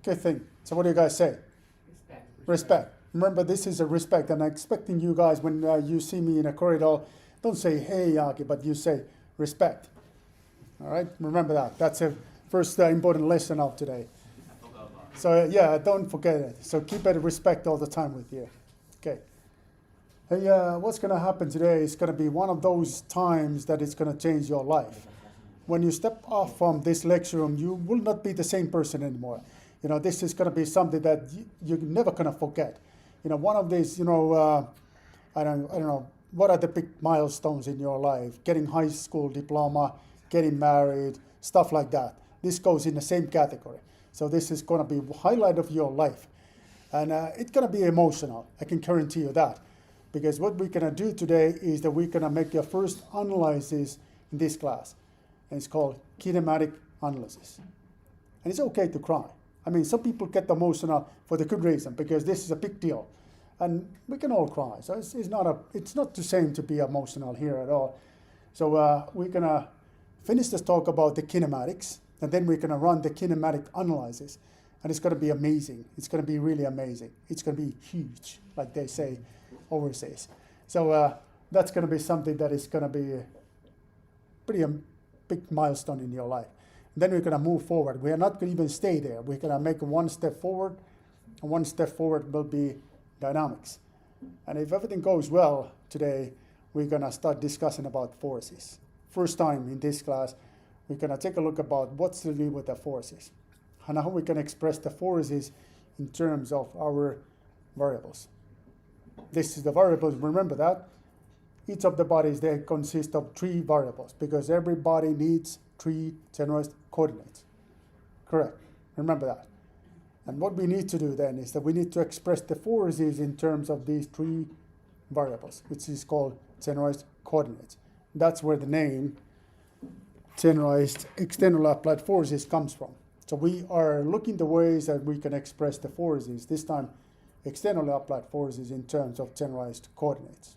Good thing. So what do you guys say? Respect. Remember, this is a respect, and I'm expecting you guys, when you see me in a corridor, don't say, hey, Yaki, but you say respect. All right? Remember that. That's the first important lesson of today. So, yeah, don't forget it. So keep it respect all the time with you. Okay. Hey, what's going to happen today is going to be one of those times that it's going to change your life. When you step off from this lecture room, you will not be the same person anymore. You know, this is going to be something that you're never going to forget. You know, one of these, I don't know, what are the big milestones in your life? Getting high school diploma, getting married, stuff like that. This goes in the same category. So this is going to be a highlight of your life. And it's going to be emotional, I can guarantee you that. Because what we're going to do today is that we're going to make your first analysis in this class. And it's called kinematic analysis. And it's okay to cry. I mean, some people get emotional for the good reason, because this is a big deal. And we can all cry. So it's not the same to be emotional here at all. So we're going to finish this talk about the kinematics, and then we're going to run the kinematic analysis. And it's going to be amazing. It's going to be really amazing. It's going to be huge, like they say overseas. So that's going to be something that is going to be pretty big milestone in your life. Then we're going to move forward. We are not going to even stay there. We're going to make one step forward, and one step forward will be dynamics. And if everything goes well today, we're going to start discussing about forces. First time in this class, we're going to take a look about what's to do with the forces and how we can express the forces in terms of our variables. This is the variables. Remember that. Each of the bodies, they consist of 3 variables, because every body needs 3 generalized coordinates. Correct. Remember that. And what we need to do then is that we need to express the forces in terms of these 3 variables, which is called generalized coordinates. That's where the name generalized external applied forces comes from. So we are looking the ways that we can express the forces, this time externally applied forces in terms of generalized coordinates.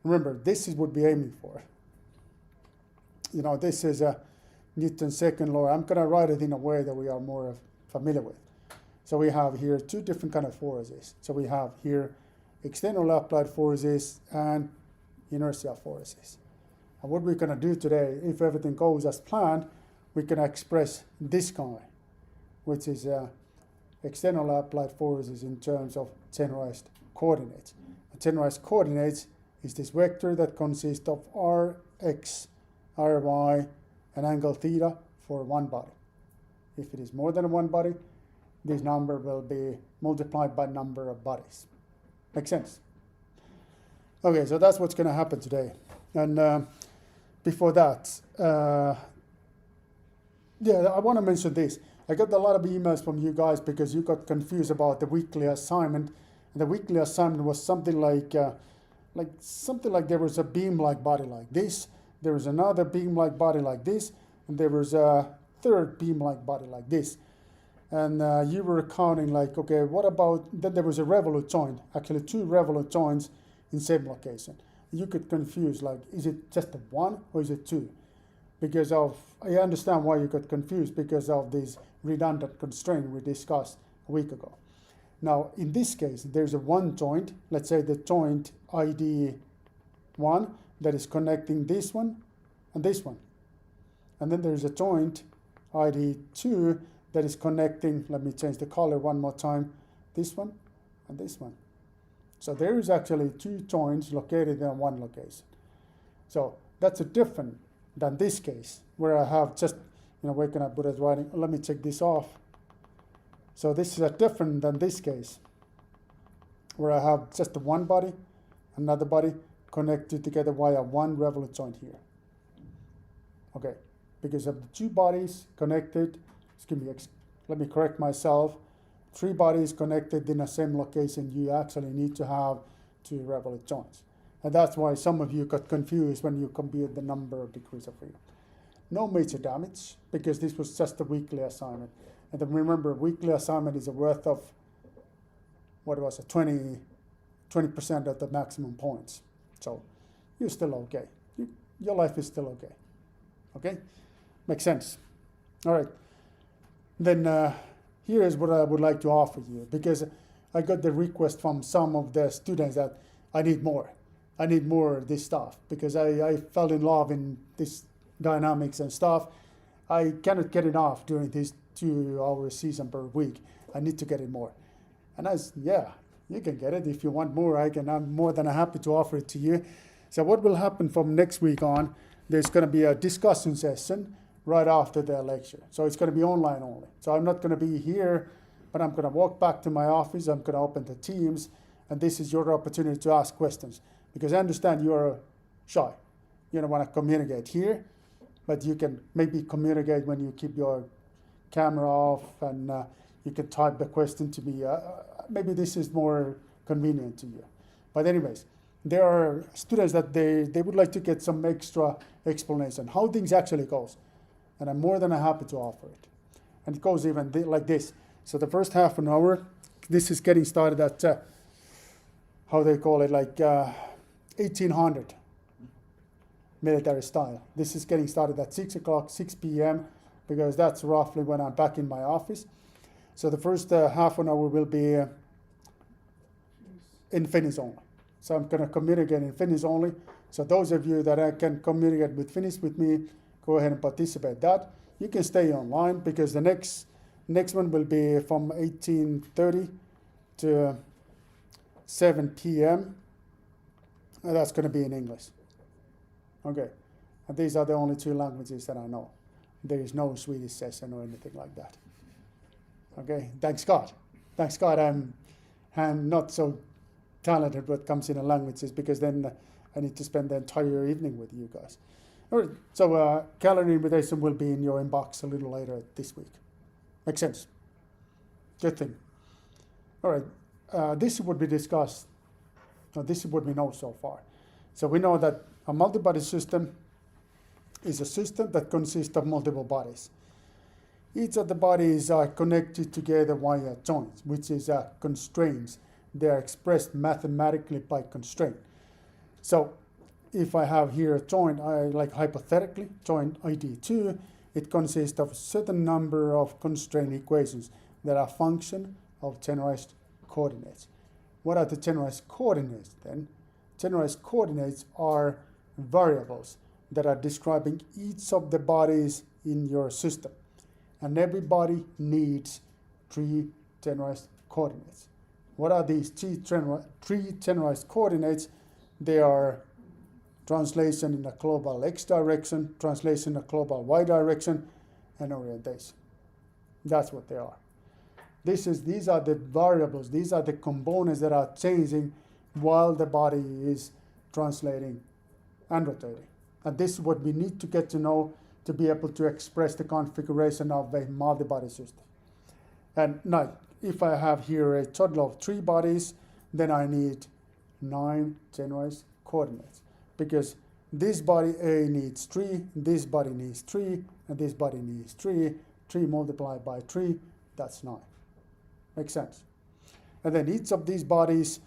Remember, this is what we're aiming for. You know, this is a Newton's second law. I'm going to write it in a way that we are more familiar with. So we have here 2 different kind of forces. So we have here external applied forces and inertial forces. And what we're going to do today, if everything goes as planned, we can express this guy, which is external applied forces in terms of generalized coordinates. And generalized coordinates is this vector that consists of Rx, Ry, and angle theta for one body. If it is more than one body, this number will be multiplied by number of bodies. Make sense? Okay, so that's what's going to happen today. And before that, yeah, I want to mention this. I got a lot of emails from you guys because you got confused about the weekly assignment. And the weekly assignment was something like there was a beam-like body like this, there was another beam-like body like this, and there was a third beam-like body like this. And you were counting like, okay, what about, then there was a revolute joint, actually 2 revolute joints in same location. You could confuse, like, is it just a 1 or is it 2? Because of, I understand why you got confused, because of this redundant constraint we discussed a week ago. Now, in this case, there's a 1 joint, let's say the joint ID 1 that is connecting this one and this one. And then there's a joint ID 2 that is connecting, let me change the color one more time, this one and this one. So there is actually 2 joints located in one location. So that's a different than this case, where I have just, where can I put it writing? Let me check this off. So this is a different than this case, where I have just the one body, another body connected together via 1 revolute joint here. Okay, because of the 2 bodies connected, let me correct myself, 3 bodies connected in the same location, you actually need to have 2 revolute joints. And that's why some of you got confused when you compute the number of degrees of freedom. No major damage, because this was just a weekly assignment. And then remember, weekly assignment is a worth of, what was it, 20% of the maximum points. So you're still okay. Your life is still okay. Okay? Makes sense. All right. Then here is what I would like to offer you, because I got the request from some of the students that I need more. I need more of this stuff because I fell in love in this dynamics and stuff. I cannot get enough during this 2-hour season per week. I need to get it more. And I said, yeah, you can get it. If you want more, I'm more than happy to offer it to you. So what will happen from next week on, there's going to be a discussion session right after the lecture. So it's going to be online only. So I'm not going to be here, but I'm going to walk back to my office. I'm going to open the Teams, and this is your opportunity to ask questions. Because I understand you're shy. You don't want to communicate here, but you can maybe communicate when you keep your camera off, and you can type the question to me. Maybe this is more convenient to you. But anyways, there are students that they would like to get some extra explanation, how things actually goes. And I'm more than happy to offer it. And it goes even like this. So the first half an hour, this is getting started at, how they call it, like 1800 military style. This is getting started at 6 o'clock, 6 p.m., because that's roughly when I'm back in my office. So the first half an hour will be in Finnish only. So I'm going to communicate in Finnish only. So those of you that can communicate with Finnish with me, go ahead and participate that. You can stay online because the next one will be from 18:30 to 7 p.m. And that's going to be in English. Okay. And these are the only 2 languages that I know. There is no Swedish session or anything like that. Okay. Thanks God. Thanks God I'm not so talented when it comes in the languages, because then I need to spend the entire evening with you guys. All right. So calendar invitation will be in your inbox a little later this week. Makes sense? Good thing. All right. This is what we discussed. This is what we know so far. So we know that a multi-body system is a system that consists of multiple bodies. Each of the bodies are connected together via joints, which is constraints. They are expressed mathematically by constraint. So if I have here a joint, like hypothetically, joint ID2, it consists of a certain number of constraint equations that are a function of generalized coordinates. What are the generalized coordinates then? Generalized coordinates are variables that are describing each of the bodies in your system. And every body needs 3 generalized coordinates. What are these 3 generalized coordinates? They are translation in a global x direction, translation in a global y direction, and orientation. That's what they are. These are the variables, these are the components that are changing while the body is translating and rotating. And this is what we need to get to know to be able to express the configuration of a multi-body system. And now, if I have here a total of 3 bodies, then I need 9 generalized coordinates. Because this body A needs 3, this body needs 3, and this body needs 3. 3 multiplied by 3, that's 9. Makes sense? And then each of these bodies,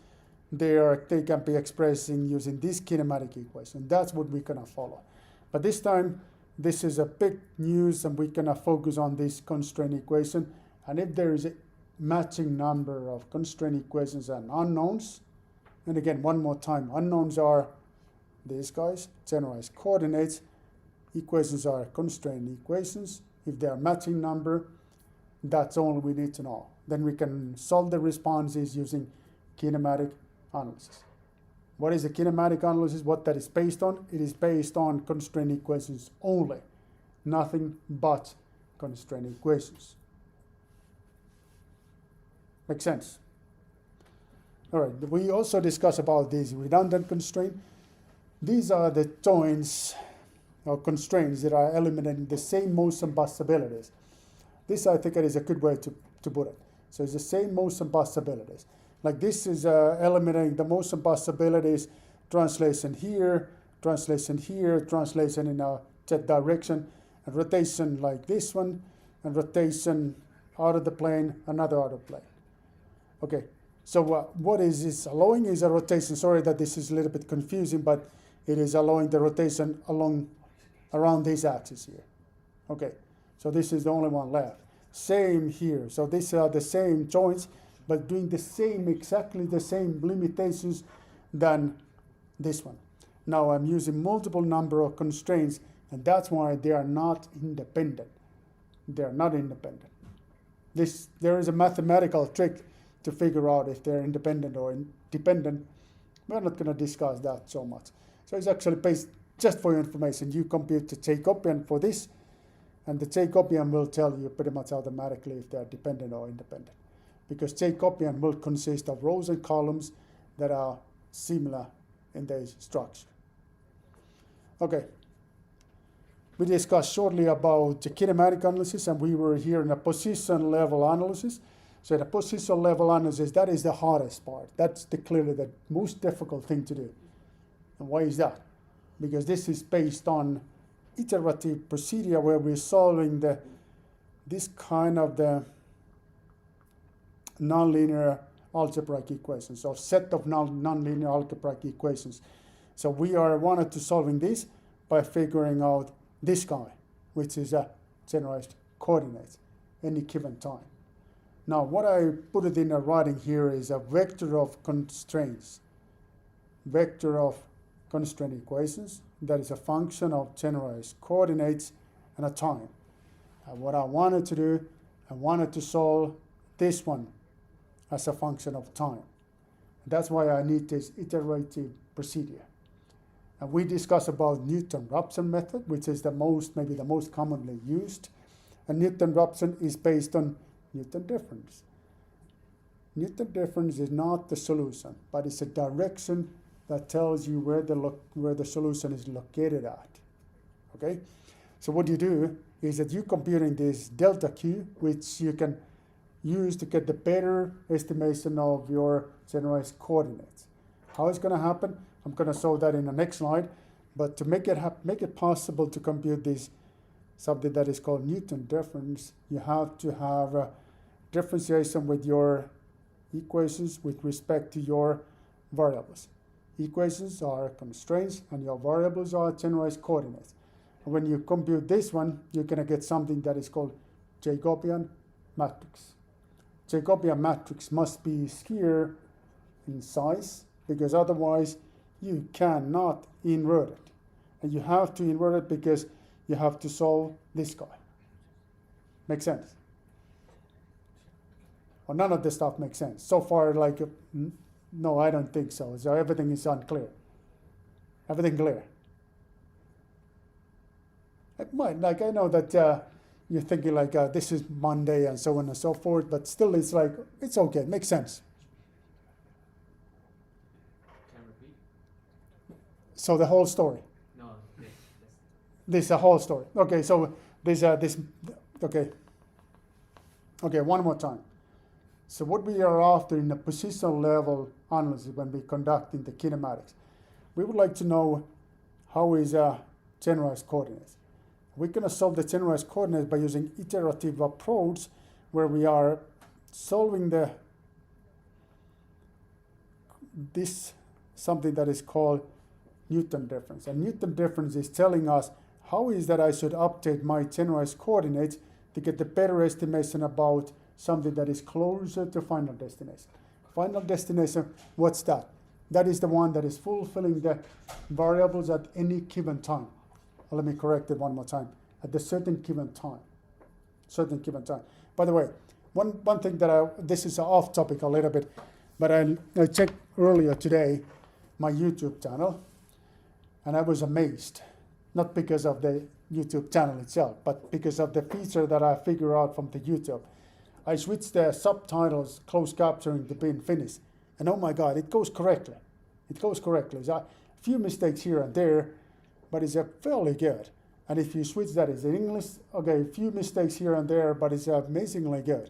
they can be expressed using this kinematic equation. That's what we're going to follow. But this time, this is a big news, and we're going to focus on this constraint equation. And if there is a matching number of constraint equations and unknowns, and again, one more time, unknowns are these guys, generalized coordinates. Equations are constraint equations. If they are matching number, that's all we need to know. Then we can solve the responses using kinematic analysis. What is a kinematic analysis? What that is based on? It is based on constraint equations only, nothing but constraint equations. Makes sense? All right, we also discuss about these redundant constraints. These are the joints or constraints that are eliminating the same motion possibilities. This, I think, is a good way to put it. So it's the same motion possibilities. Like this is eliminating the motion possibilities, translation here, translation here, translation in a z direction, and rotation like this one, and rotation out of the plane, another out of plane. Okay, so what is this allowing is a rotation. Sorry that this is a little bit confusing, but it is allowing the rotation around this axis here. Okay, so this is the only one left. Same here. So these are the same joints, but doing the same, exactly the same limitations than this one. Now I'm using multiple number of constraints, and that's why they are not independent. They are not independent. There is a mathematical trick to figure out if they're independent or dependent. We're not going to discuss that so much. So it's actually based, just for your information, you compute the Jacobian for this, and the Jacobian will tell you pretty much automatically if they're dependent or independent. Because Jacobian will consist of rows and columns that are similar in their structure. Okay. We discussed shortly about the kinematic analysis, and we were here in a position level analysis. So the position level analysis, that is the hardest part. That's clearly the most difficult thing to do. And why is that? Because this is based on iterative procedure where we're solving this kind of the nonlinear algebraic equations, or set of nonlinear algebraic equations. So we wanted to solving this by figuring out this guy, which is a generalized coordinate, any given time. Now, what I put it in a writing here is a vector of constraints, vector of constraint equations. That is a function of generalized coordinates and a time. And what I wanted to do, I wanted to solve this one as a function of time. That's why I need this iterative procedure. And we discussed about Newton-Raphson method, which is maybe the most commonly used. And Newton-Raphson is based on Newton difference. Newton difference is not the solution, but it's a direction that tells you where the solution is located at. Okay? So what you do is that you're computing this delta Q, which you can use to get the better estimation of your generalized coordinates. How it's going to happen? I'm going to show that in the next slide. But to make it possible to compute this, something that is called Newton difference, you have to have a differentiation with your equations with respect to your variables. Equations are constraints, and your variables are generalized coordinates. And when you compute this one, you're going to get something that is called Jacobian matrix. Jacobian matrix must be square in size, because otherwise you cannot invert it. And you have to invert it because you have to solve this guy. Make sense? Or none of this stuff makes sense. So far, no, I don't think so. So everything is unclear. Everything clear? It might, I know that you're thinking this is Monday and so on and so forth, but still it's it's okay, it makes sense. So the whole story. No, this is a whole story. Okay, so okay, one more time. So what we are after in the position level analysis when we conducting the kinematics, we would like to know how is generalized coordinates. We're going to solve the generalized coordinates by using iterative approach, where we are solving something that is called Newton difference. And Newton difference is telling us how is that I should update my generalized coordinates to get the better estimation about something that is closer to final destination. Final destination, what's that? That is the one that is fulfilling the variables at any given time. Let me correct it one more time. At the certain given time. Certain given time. By the way, one thing this is off topic a little bit, but I checked earlier today my YouTube channel, and I was amazed. Not because of the YouTube channel itself, but because of the feature that I figured out from the YouTube. I switched the subtitles, closed captioning to being Finnish, and oh my God, it goes correctly. It goes correctly. There's a few mistakes here and there, but it's fairly good. And if you switch that, it's in English, okay, a few mistakes here and there, but it's amazingly good.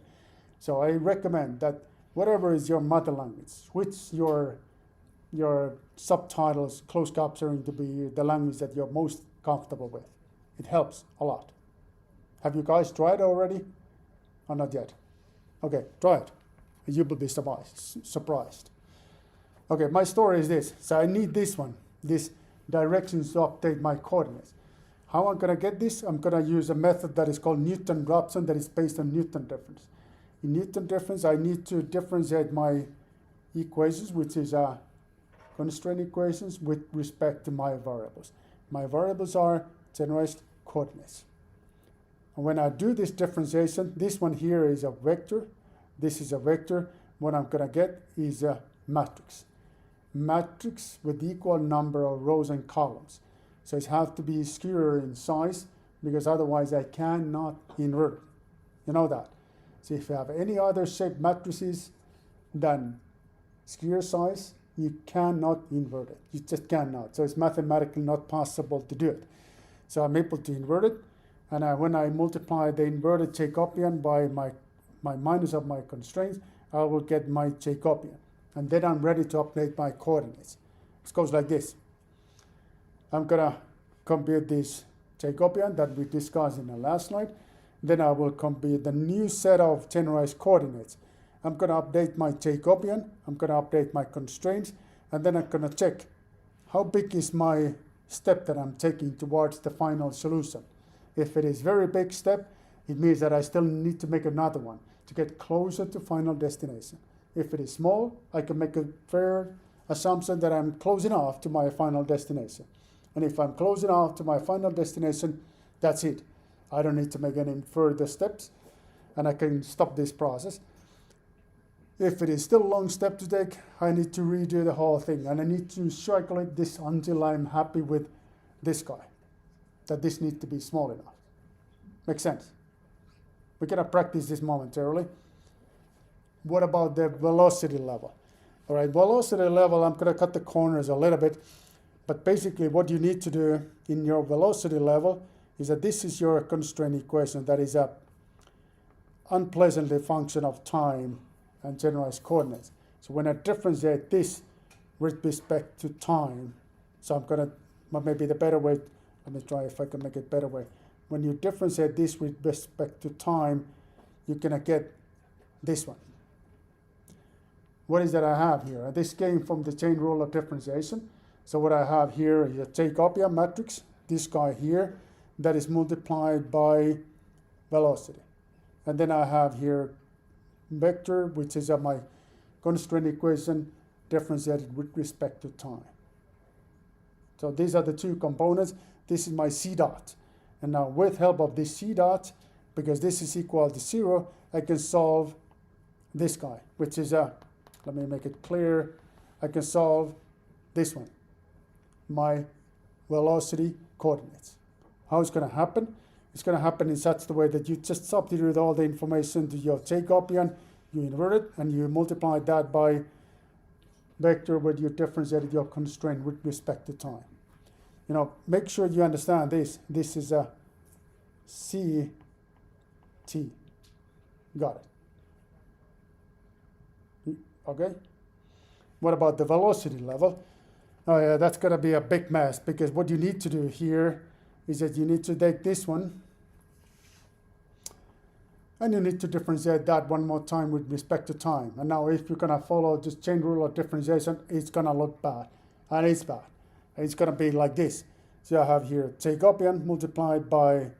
So I recommend that whatever is your mother language, switch your subtitles, closed captioning to be the language that you're most comfortable with. It helps a lot. Have you guys tried already? Or not yet? Okay, try it. You will be surprised. Okay, my story is this. So I need this one, this directions to update my coordinates. How I'm going to get this? I'm going to use a method that is called Newton-Raphson that is based on Newton difference. In Newton difference, I need to differentiate my equations, which is constraint equations, with respect to my variables. My variables are generalized coordinates. And when I do this differentiation, this one here is a vector. This is a vector. What I'm going to get is a matrix. Matrix with equal number of rows and columns. So it has to be square in size, because otherwise I cannot invert it. You know that. So if you have any other shaped matrices than square size, you cannot invert it. You just cannot. So it's mathematically not possible to do it. So I'm able to invert it. And when I multiply the inverted Jacobian by my minus of my constraints, I will get my Jacobian. And then I'm ready to update my coordinates. It goes like this. I'm going to compute this Jacobian that we discussed in the last slide. Then I will compute the new set of generalized coordinates. I'm going to update my Jacobian. I'm going to update my constraints. And then I'm going to check how big is my step that I'm taking towards the final solution. If it is a very big step, it means that I still need to make another one to get closer to final destination. If it is small, I can make a fair assumption that I'm close enough to my final destination. And if I'm close enough to my final destination, that's it. I don't need to make any further steps, and I can stop this process. If it is still a long step to take, I need to redo the whole thing, and I need to calculate this until I'm happy with this guy, that this needs to be small enough. Makes sense? We're going to practice this momentarily. What about the velocity level? All right, velocity level, I'm going to cut the corners a little bit. But basically what you need to do in your velocity level is that this is your constraint equation that is a unpleasantly function of time and generalized coordinates. So when I differentiate this with respect to time, so I'm going to, maybe the better way, let me try if I can make it better way. When you differentiate this with respect to time, you're going to get this one. What is that I have here? This came from the chain rule of differentiation. So what I have here is a Jacobian matrix, this guy here, that is multiplied by velocity. And then I have here vector, which is my constraint equation differentiated with respect to time. So these are the two components. This is my C dot. And now with help of this C dot, because this is equal to 0, I can solve this guy, which is let me make it clear, I can solve this one, my velocity coordinates. How it's going to happen? It's going to happen in such a way that you just substitute all the information to your Jacobian, you invert it, and you multiply that by vector where you differentiated your constraint with respect to time. You know, make sure you understand this. This is a CT. Got it. Okay? What about the velocity level? Oh yeah, that's going to be a big mess, because what you need to do here is that you need to take this one and you need to differentiate that one more time with respect to time. And now if you're going to follow this chain rule of differentiation, it's going to look bad. And it's bad. It's going to be like this. So I have here Jacobian multiplied by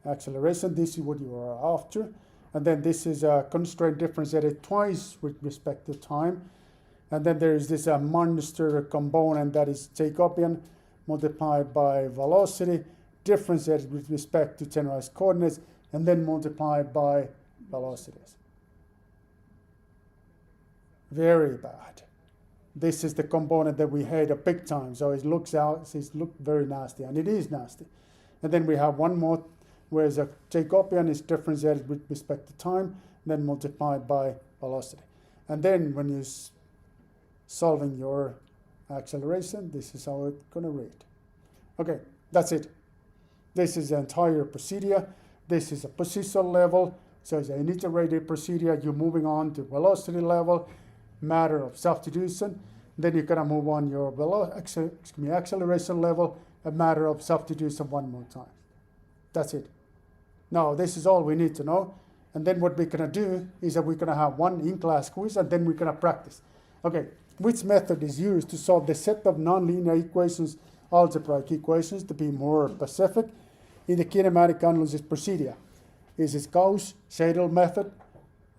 acceleration. This is what you are after. And then this is a constraint differentiated twice with respect to time. And then there is this monster component that is Jacobian multiplied by velocity, differentiated with respect to generalized coordinates, and then multiplied by velocities. Very bad. This is the component that we hate a big time. So it looks very nasty, and it is nasty. And then we have one more, where the Jacobian is differentiated with respect to time, then multiplied by velocity. And then when you're solving your acceleration, this is how it's going to read. Okay, that's it. This is the entire procedure. This is a position level. So it's an iterated procedure. You're moving on to velocity level, matter of substitution. Then you're going to move on your acceleration level, a matter of substitution one more time. That's it. Now, this is all we need to know. And then what we're going to do is that we're going to have one in-class quiz, and then we're going to practice. Okay, which method is used to solve the set of nonlinear equations, algebraic equations, to be more specific? in the kinematic analysis procedure. This is Gauss-Seidel method,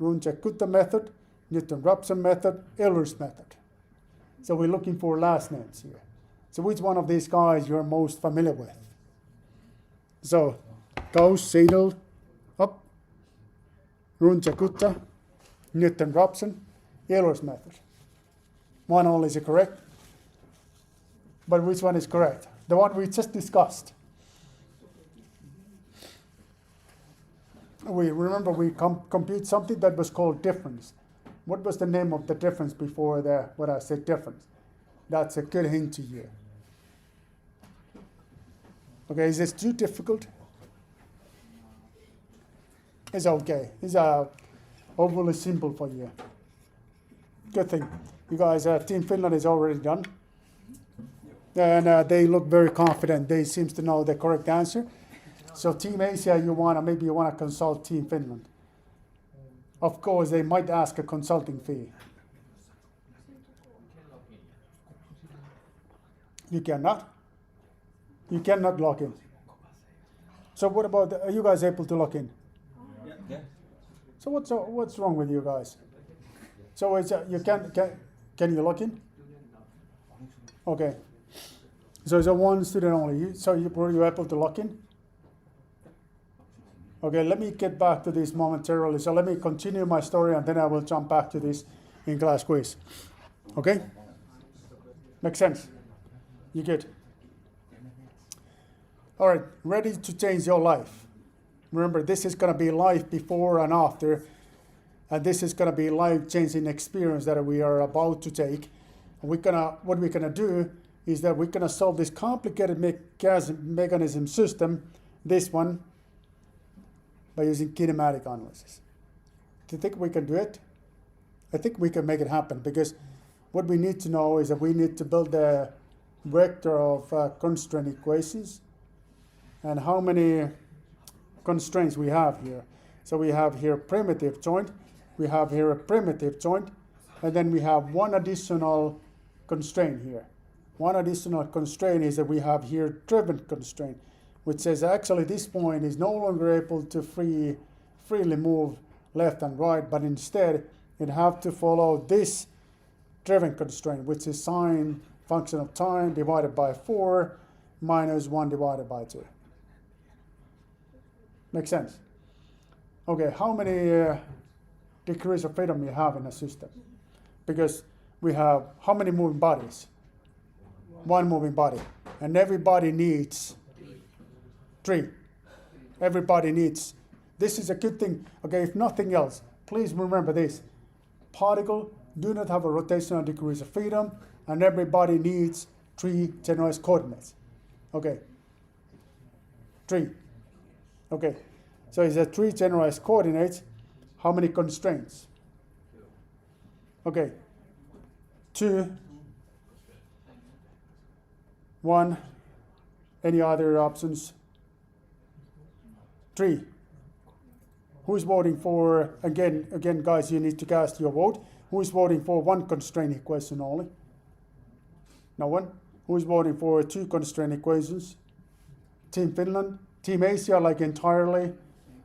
Runge-Kutta method, Newton-Raphson method, Euler's method. So we're looking for last names here. So which one of these guys you're most familiar with? So Gauss-Seidel, up, Runge-Kutta, Newton-Raphson, Euler's method. One only is correct. But which one is correct? The one we just discussed. We remember we compute something that was called difference. What was the name of the difference before what I said difference? That's a good hint to you. Okay, is this too difficult? It's okay. It's overly simple for you. Good thing. You guys, Team Finland is already done. And they look very confident. They seem to know the correct answer. So Team Asia, maybe you want to consult Team Finland. Of course, they might ask a consulting fee. You cannot? You cannot log in. So what about, are you guys able to log in? Yeah. So what's wrong with you guys? So it's, can you log in? Okay. So it's a one student only. So were you able to log in? Okay, let me get back to this momentarily. So let me continue my story and then I will jump back to this in-class quiz. Okay? Makes sense? You good? All right, ready to change your life. Remember, this is going to be life before and after. And this is going to be life-changing experience that we are about to take. And what we're going to do is that we're going to solve this complicated mechanism system, this one, by using kinematic analysis. Do you think we can do it? I think we can make it happen because what we need to know is that we need to build a vector of constraint equations and how many constraints we have here. So we have here primitive joint, we have here a primitive joint, and then we have one additional constraint here. One additional constraint is that we have here driven constraint, which says actually this point is no longer able to freely move left and right, but instead it have to follow this driven constraint, which is sine function of time divided by 4 minus 1 divided by 2. Makes sense? Okay, how many degrees of freedom we have in a system? Because we have how many moving bodies? One moving body. And everybody needs 3. Everybody needs. This is a good thing. Okay, if nothing else, please remember this. Particle do not have a rotational degrees of freedom, and everybody needs 3 generalized coordinates. Okay. 3. Okay. So it's a 3 generalized coordinates. How many constraints? Okay. 2. 1. Any other options? 3. Who's voting for, again, guys, you need to cast your vote. Who's voting for 1 constraint equation only? No one? Who's voting for 2 constraint equations? Team Finland? Team Asia, like entirely?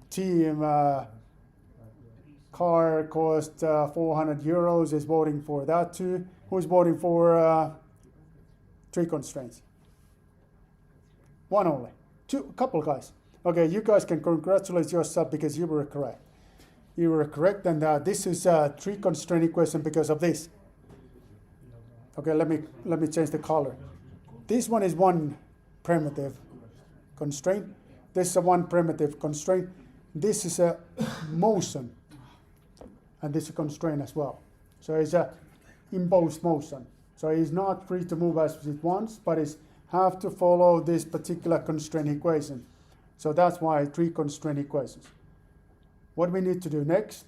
Team car cost 400 euros is voting for that too. Who's voting for 3 constraints? 1 only. 2, couple guys. Okay, you guys can congratulate yourself because you were correct. You were correct, and this is a 3 constraint equation because of this. Okay, let me change the color. This one is 1 primitive constraint. This is a 1 primitive constraint. This is a motion, and this is a constraint as well. So it's a imposed motion. So it's not free to move as it wants, but it have to follow this particular constraint equation. So that's why 3 constraint equations. What we need to do next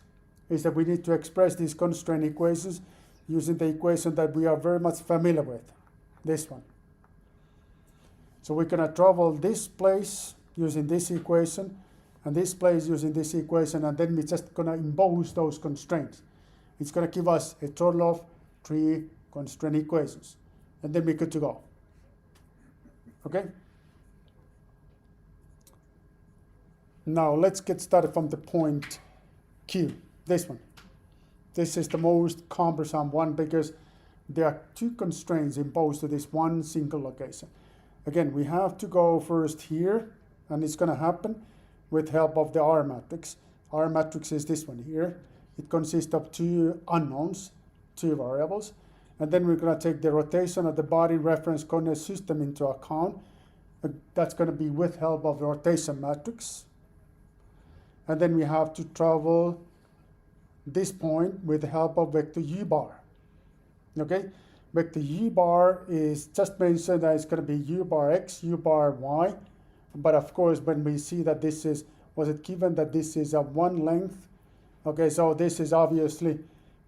is that we need to express these constraint equations using the equation that we are very much familiar with, this one. So we're going to travel this place using this equation, and this place using this equation, and then we're just going to impose those constraints. It's going to give us a total of 3 constraint equations, and then we're good to go. Okay? Now let's get started from the point Q, this one. This is the most cumbersome one because there are two constraints imposed to this one single location. Again, we have to go first here, and it's going to happen with help of the R matrix. R matrix is this one here. It consists of two unknowns, two variables, and then we're going to take the rotation of the body reference coordinate system into account. That's going to be with help of the rotation matrix. And then we have to travel this point with the help of vector u bar. Okay, vector u bar is just mentioned that it's going to be u bar x, u bar y. But of course, when we see that this is, was it given that this is a one length? Okay, so this is obviously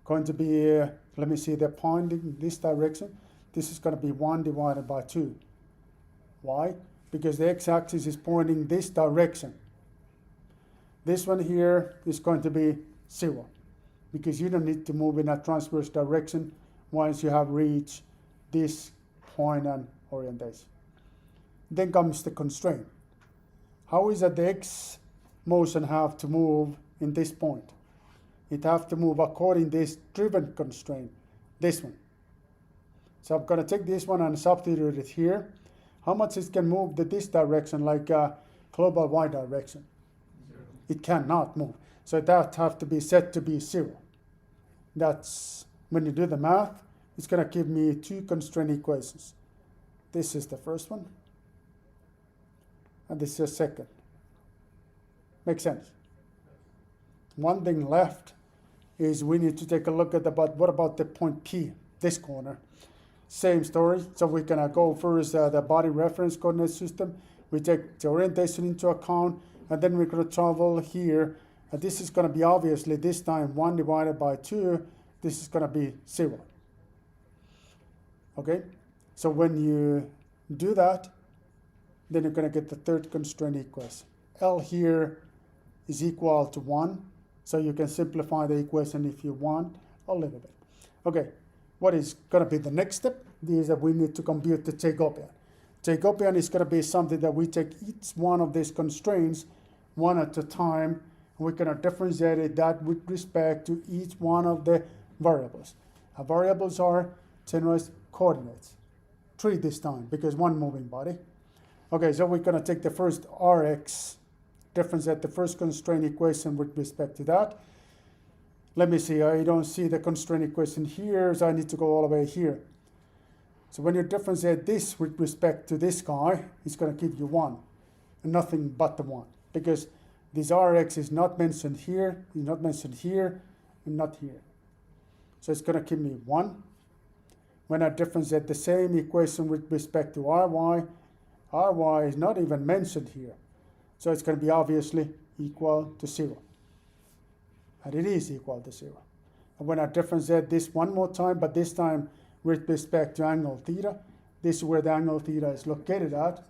going to be, let me see, the point in this direction. This is going to be 1 divided by 2. Why? Because the x-axis is pointing this direction. This one here is going to be 0, because you don't need to move in a transverse direction once you have reached this point and orientation. Then comes the constraint. How is that the x motion have to move in this point? It have to move according to this driven constraint, this one. So I'm going to take this one and substitute it here. How much it can move to this direction, like global y direction? 0. It cannot move. So that have to be set to be 0. That's, when you do the math, it's going to give me two constraint equations. This is the first one, and this is the second. Makes sense? One thing left is we need to take a look at what about the point P, this corner. Same story. So we're going to go first the body reference coordinate system. We take the orientation into account, and then we're going to travel here. And this is going to be obviously this time 1 divided by 2. This is going to be 0. Okay? So when you do that, then you're going to get the third constraint equation. L here is equal to 1. So you can simplify the equation if you want a little bit. Okay, what is going to be the next step is that we need to compute the Jacobian. Jacobian is going to be something that we take each one of these constraints one at a time. We're going to differentiate that with respect to each one of the variables. Our variables are generalized coordinates. 3 this time because one moving body. Okay, so we're going to take the first Rx, differentiate the first constraint equation with respect to that. Let me see, I don't see the constraint equation here, so I need to go all the way here. So when you differentiate this with respect to this guy, it's going to give you 1, and nothing but the 1, because this Rx is not mentioned here, is not mentioned here, and not here. So it's going to give me 1. When I differentiate the same equation with respect to Ry is not even mentioned here. So it's going to be obviously equal to 0. And it is equal to 0. And when I differentiate this one more time, but this time with respect to angle theta, this is where the angle theta is located at.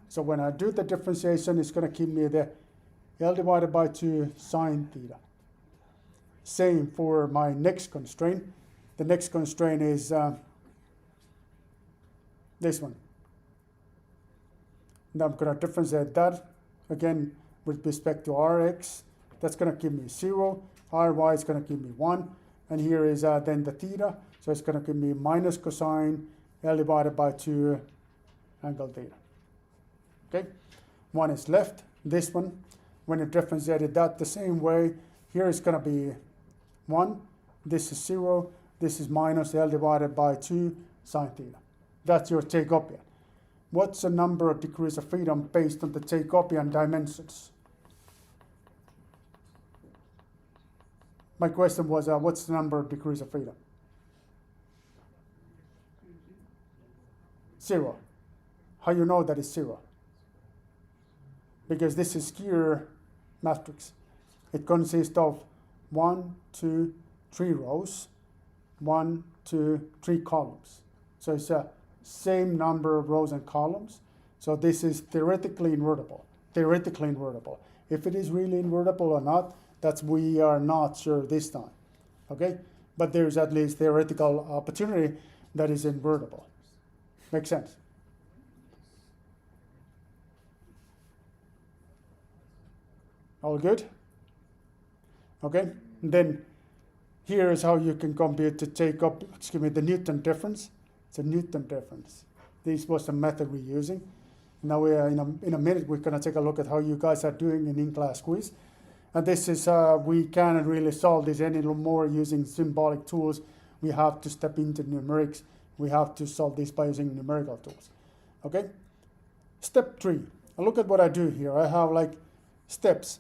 So when I do the differentiation, it's going to give me the L divided by 2 sine theta. Same for my next constraint. The next constraint is this one. Now I'm going to differentiate that again with respect to Rx. That's going to give me 0. Ry is going to give me 1. And here is then the theta. So it's going to give me minus cosine L divided by 2 angle theta. Okay? 1 is left. This one, when you differentiate that the same way, here is going to be 1. This is 0. This is minus L divided by 2 sine theta. That's your Jacobian. What's the number of degrees of freedom based on the Jacobian dimensions? My question was, what's the number of degrees of freedom? 0. How you know that it's 0? Because this is skewer matrix. It consists of 1, 2, 3 rows, 1, 2, 3 columns. So it's a same number of rows and columns. So this is theoretically invertible. Theoretically invertible. If it is really invertible or not, that's we are not sure this time. Okay? But there's at least theoretical opportunity that is invertible. Makes sense? All good? Okay, and then here is how you can compute the Newton difference. It's a Newton difference. This was the method we're using. Now we are in a minute we're going to take a look at how you guys are doing in-class quiz. And this is, we cannot really solve this any more using symbolic tools. We have to step into numerics. We have to solve this by using numerical tools. Okay? Step 3. Look at what I do here. I have like steps.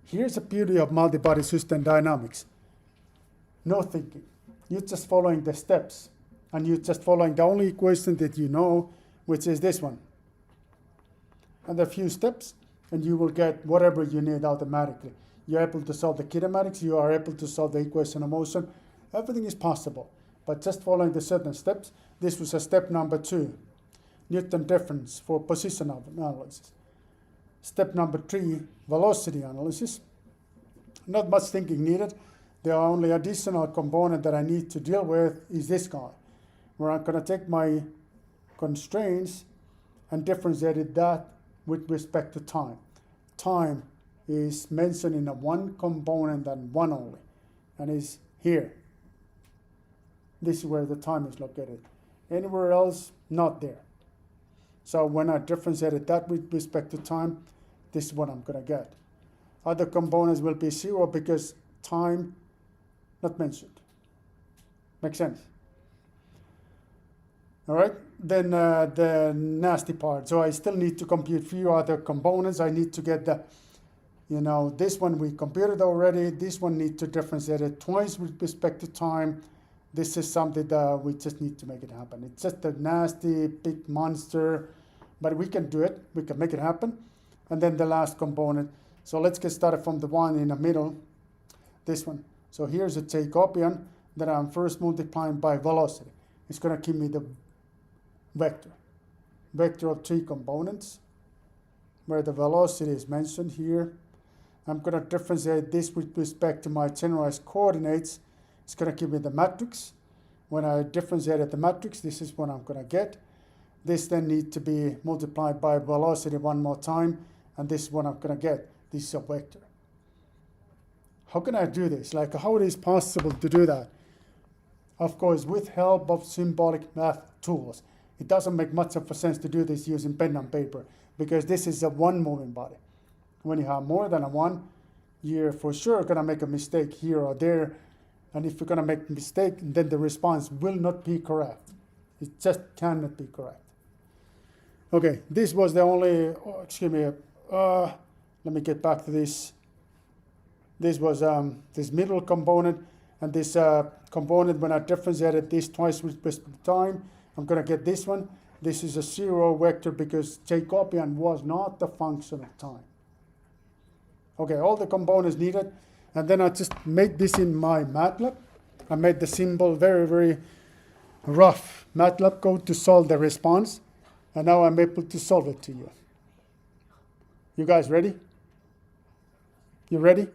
Here's the beauty of multi-body system dynamics. No thinking. You're just following the steps. And you're just following the only equation that you know, which is this one. And a few steps, and you will get whatever you need automatically. You're able to solve the kinematics. You are able to solve the equation of motion. Everything is possible. But just following the certain steps. This was a step number 2. Newton difference for position analysis. Step number 3, velocity analysis. Not much thinking needed. The only additional component that I need to deal with is this guy, where I'm going to take my constraints and differentiate that with respect to time. Time is mentioned in a one component and one only, and is here. This is where the time is located. Anywhere else, not there. So when I differentiate that with respect to time, this is what I'm going to get. Other components will be 0 because time not mentioned. Make sense? All right, then the nasty part. So I still need to compute few other components. I need to get the, this one we computed already. This one need to differentiate it twice with respect to time. This is something that we just need to make it happen. It's just a nasty big monster, but we can do it. We can make it happen. And then the last component. So let's get started from the one in the middle, this one. So here's a Jacobian that I'm first multiplying by velocity. It's going to give me the vector of 3 components, where the velocity is mentioned here. I'm going to differentiate this with respect to my generalized coordinates. It's going to give me the matrix. When I differentiate the matrix, this is what I'm going to get. This then needs to be multiplied by velocity one more time, and this is what I'm going to get. This is a vector. How can I do this? Like, how it is possible to do that? Of course, with help of symbolic math tools. It doesn't make much of a sense to do this using pen and paper, because this is a one moving body. When you have more than a one, you're for sure going to make a mistake here or there. And if you're going to make a mistake, then the response will not be correct. It just cannot be correct. Okay, this was the only, let me get back to this. This was this middle component, and this component, when I differentiated this twice with respect to time, I'm going to get this one. This is a 0 vector because Jacobian was not the function of time. Okay, all the components needed. And then I just made this in my MATLAB. I made the symbol very, very rough MATLAB code to solve the response. And now I'm able to solve it to you. You guys ready? You ready?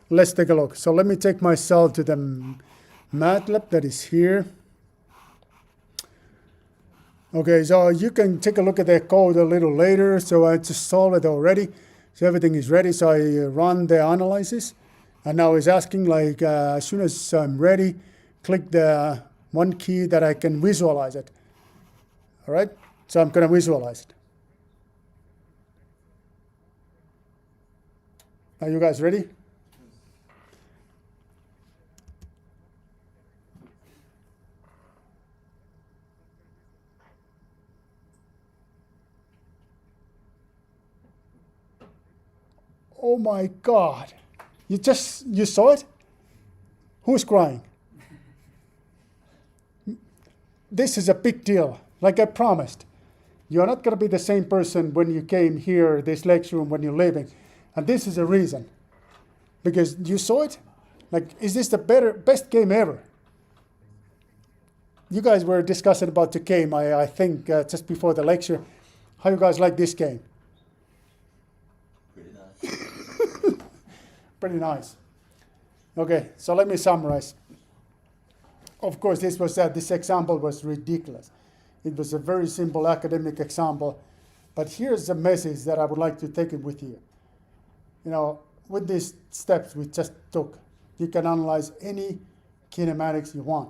Let's take a look. So let me take myself to the MATLAB that is here. Okay, so you can take a look at the code a little later. So I just solved it already. So everything is ready. So I run the analysis. And now it's asking, like, as soon as I'm ready, click the one key that I can visualize it. All right? So I'm going to visualize it. Are you guys ready? Oh my God. You saw it? Who's crying? This is a big deal, like I promised. You're not going to be the same person when you came here, this lecture room, when you're leaving. And this is a reason. Because you saw it? Like, is this the best game ever? You guys were discussing about the game, I think, just before the lecture. How you guys like this game? Pretty nice. Okay, so let me summarize. Of course, this example was ridiculous. It was a very simple academic example, but here's the message that I would like to take it with you. with these steps we just took, you can analyze any kinematics you want.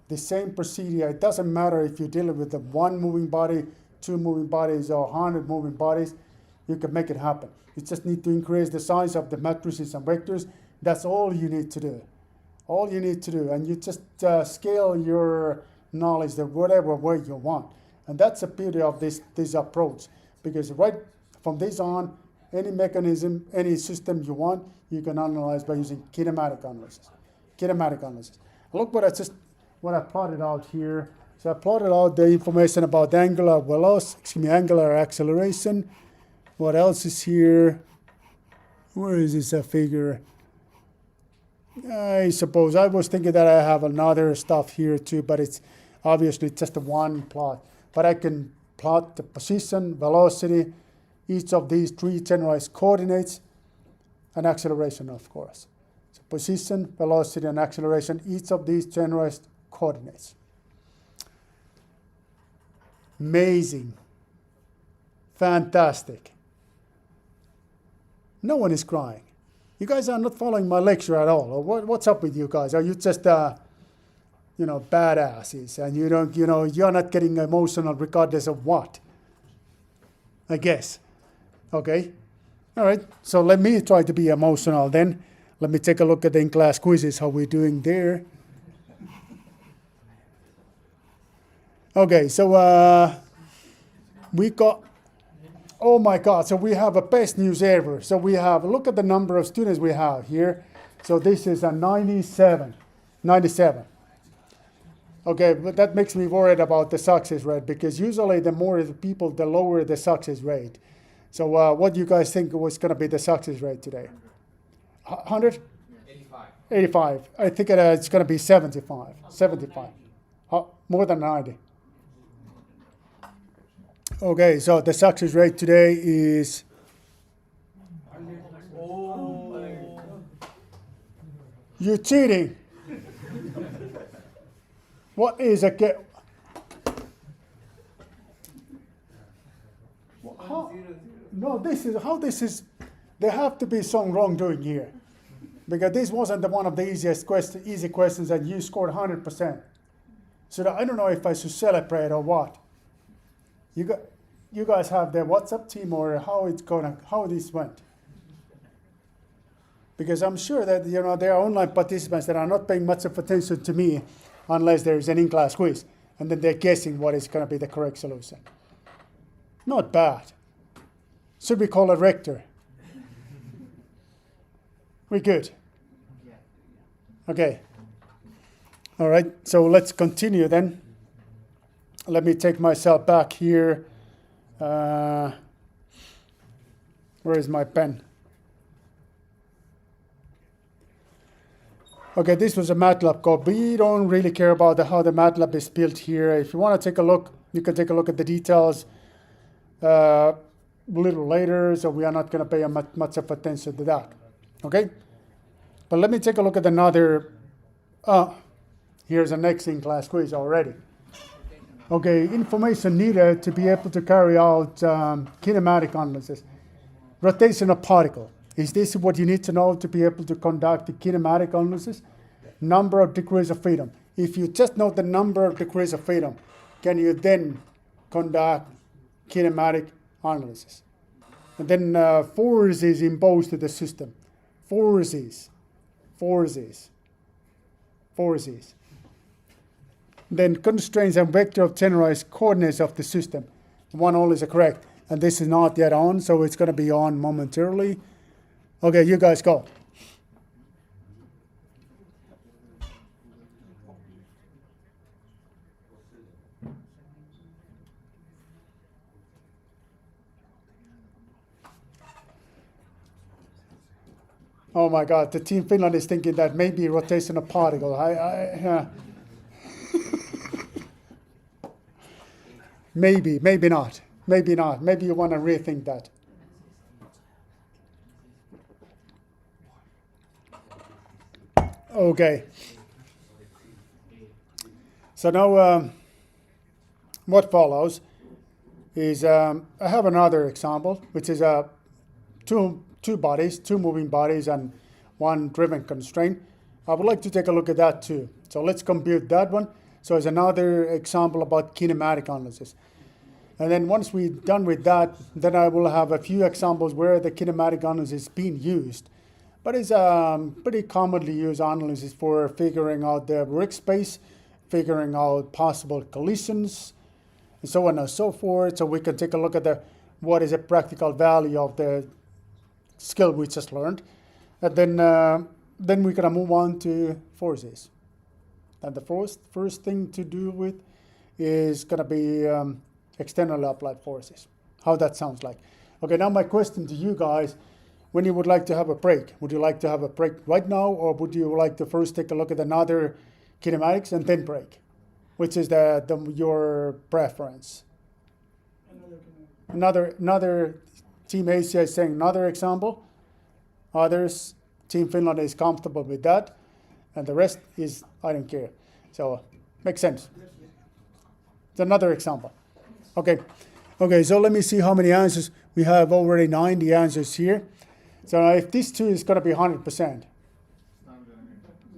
The same procedure, it doesn't matter if you're dealing with the one moving body, two moving bodies, or 100 moving bodies, you can make it happen. You just need to increase the size of the matrices and vectors. That's all you need to do. All you need to do. And you just scale your knowledge the whatever way you want. And that's the beauty of this approach. Because right from this on, any mechanism, any system you want, you can analyze by using kinematic analysis. Kinematic analysis. Look what I plotted out here. So I plotted out the information about angular velocity, angular acceleration. What else is here? Where is this figure? I suppose I was thinking that I have another stuff here too, but it's obviously just a one plot. But I can plot the position, velocity, each of these three generalized coordinates, and acceleration, of course. So position, velocity, and acceleration, each of these generalized coordinates. Amazing. Fantastic. No one is crying. You guys are not following my lecture at all. Or what's up with you guys? Are you just, badasses, and you're not getting emotional regardless of what? I guess. Okay. All right. So let me try to be emotional then. Let me take a look at the in-class quizzes, how we're doing there. Okay. So we got. Oh my God, so we have a best news ever. So we have, look at the number of students we have here. So this is a 97. Okay, but that makes me worried about the success rate, because usually the more the people, the lower the success rate. So what do you guys think was going to be the success rate today? 100? 85. 85. I think it's going to be 75. 75. More than 90. Okay, so the success rate today is. You're cheating. What is a No, this is. There have to be some wrongdoing here, because this wasn't one of the easy questions, and you scored 100%. So I don't know if I should celebrate or what. You guys have the WhatsApp team, or how this went? Because I'm sure that there are online participants that are not paying much of attention to me unless there is an in-class quiz, and then they're guessing what is going to be the correct solution. Not bad. Should we call a rector? We good? Okay. All right. So let's continue then. Let me take myself back here. Where is my pen? Okay, this was a MATLAB code. We don't really care about how the MATLAB is built here. If you want to take a look, you can take a look at the details a little later, so we are not going to pay much of attention to that. Okay? But let me take a look at another. Here's a next in-class quiz already. Okay, information needed to be able to carry out kinematic analysis. Rotation of particle. Is this what you need to know to be able to conduct the kinematic analysis? Number of degrees of freedom. If you just know the number of degrees of freedom, can you then conduct kinematic analysis? And then forces imposed to the system. Forces. Then constraints and vector of generalized coordinates of the system. One all is correct. And this is not yet on, so it's going to be on momentarily. Okay, you guys go. Oh my God, the Team Finland is thinking that maybe rotation of particle. Maybe not. Maybe not. Maybe you want to rethink that. Okay. So now what follows is I have another example, which is two two bodies, two moving bodies, and one driven constraint. I would like to take a look at that too. So let's compute that one. So it's another example about kinematic analysis. And then once we're done with that, then I will have a few examples where the kinematic analysis is being used. But it's pretty commonly used analysis for figuring out the workspace, figuring out possible collisions, and so on and so forth. So we can take a look at what is a practical value of the skill we just learned. And then we're gonna move on to forces. And the first thing to do with is gonna be externally applied forces. How that sounds like. Okay, now my question to you guys, when you would like to have a break, would you like to have a break right now, or would you like to first take a look at another kinematics and then break? Which is your preference? Another Team Asia is saying another example. Others, Team Finland is comfortable with that. And the rest is, I don't care. So, makes sense. It's another example. Okay, so let me see how many answers. We have already 90 answers here. So if this two is going to be 100%,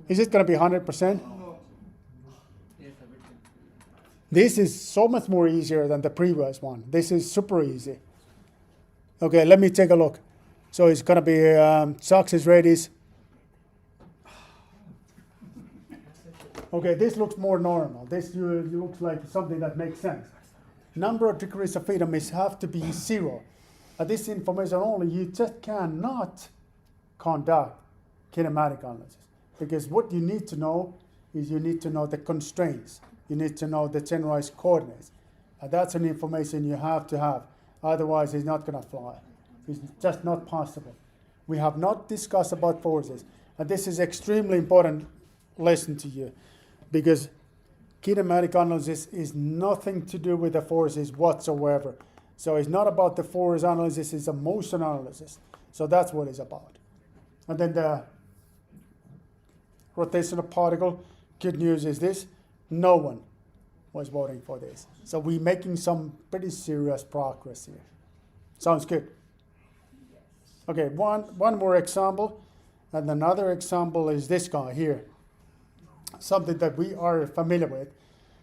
is it going to be 100%? This is so much more easier than the previous one. This is super easy. Okay, let me take a look. So it's going to be success rate is. Okay, this looks more normal. This looks like something that makes sense. Number of degrees of freedom have to be 0. This information only, you just cannot conduct kinematic analysis. Because what you need to know is you need to know the constraints. You need to know the generalized coordinates. That's an information you have to have. Otherwise, it's not going to fly. It's just not possible. We have not discussed about forces. And this is extremely important lesson to you. Because kinematic analysis is nothing to do with the forces whatsoever. So it's not about the force analysis, it's a motion analysis. So that's what it's about. And then the rotational particle, good news is this, no one was voting for this. So we're making some pretty serious progress here. Sounds good. Okay, one more example. And another example is this guy here. Something that we are familiar with.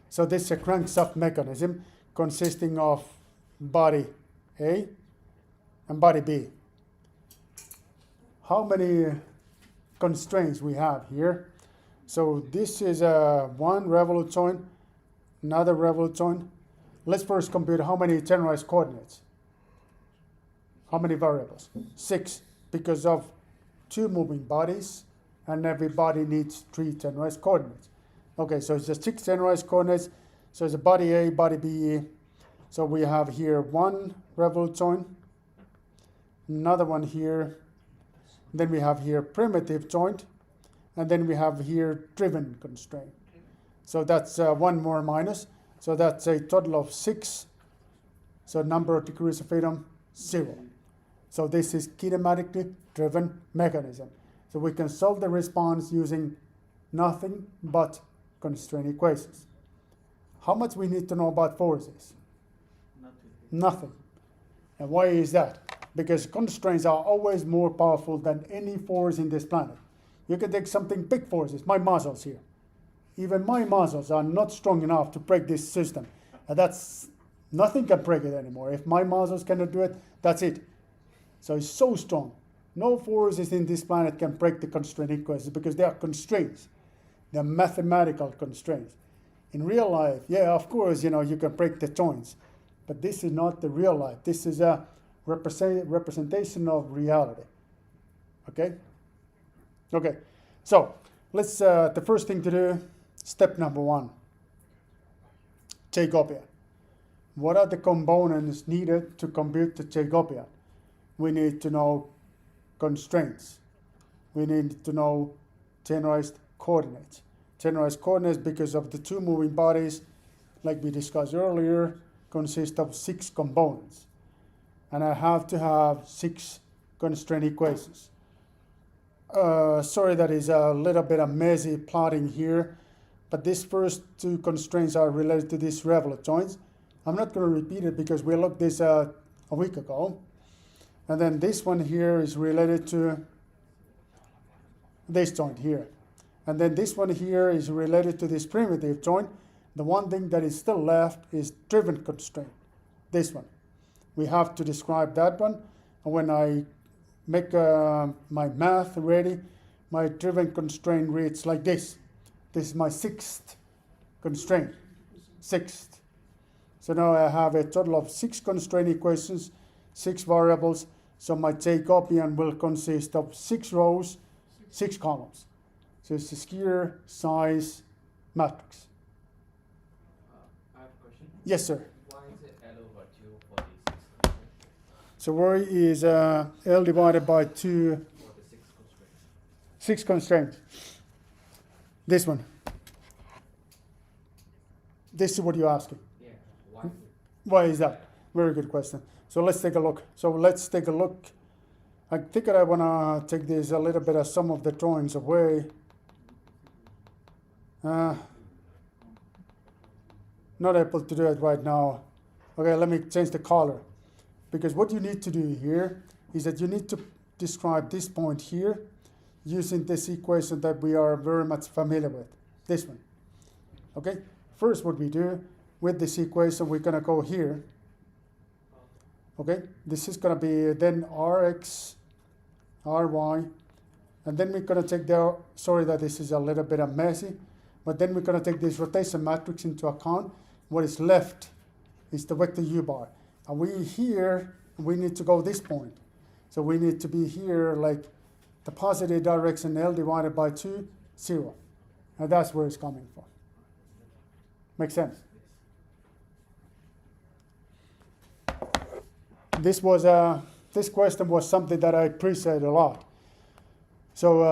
So this is a crankshaft mechanism consisting of body A and body B. How many constraints we have here? So this is one revolute joint, another revolute joint. Let's first compute how many generalized coordinates. How many variables? 6, because of 2 moving bodies, and every body needs 3 generalized coordinates. Okay, so it's just 6 generalized coordinates. So it's a body A, body B. So we have here one revolute joint, another one here. Then we have here primitive joint, and then we have here driven constraint. So that's one more minus. So that's a total of 6. So number of degrees of freedom, 0. So this is kinematically driven mechanism. So we can solve the response using nothing but constraint equations. How much we need to know about forces? Nothing. And why is that? Because constraints are always more powerful than any force in this planet. You can take something big forces, my muscles here. Even my muscles are not strong enough to break this system. And nothing can break it anymore. If my muscles cannot do it, that's it. So it's so strong. No forces in this planet can break the constraint equations because they are constraints. They're mathematical constraints. In real life, yeah, of course, you can break the joints. But this is not the real life. This is a representation of reality. Okay? Okay. So let's, the first thing to do, step number 1. Jacobian. What are the components needed to compute the Jacobian? We need to know constraints. We need to know generalized coordinates. Generalized coordinates, because of the 2 moving bodies, like we discussed earlier, consist of 6 components. And I have to have 6 constraint equations. Sorry that is a little bit of messy plotting here, but these first 2 constraints are related to these revolute joints. I'm not going to repeat it because we looked this a week ago. And then this one here is related to this joint here. And then this one here is related to this primitive joint. The one thing that is still left is driven constraint, this one. We have to describe that one. And when I make my math ready, my driven constraint reads like this. This is my sixth constraint, sixth. So now I have a total of 6 constraint equations, 6 variables. So my Jacobian will consist of 6 rows, 6 columns. So it's a square size matrix. I have a question. Yes, sir. Why is it L over 2 for the 6 constraints? So where is L divided by 2, For the 6 constraints. 6 constraints? This one. This is what you're asking. Yeah. Why is it? Why is that? Very good question. So let's take a look. I think that I want to take this a little bit of some of the drawings away. Not able to do it right now. Okay, let me change the color. Because what you need to do here is that you need to describe this point here using this equation that we are very much familiar with, this one. Okay, first what we do with this equation, we're going to go here. Okay, this is going to be then Rx, Ry, and then we're going to take the, sorry that this is a little bit messy, but then we're going to take this rotation matrix into account. What is left is the vector u bar. And we need to go this point. So we need to be here like the positive direction L divided by 2, 0. And that's where it's coming from. Makes sense? This question was something that I appreciate a lot. So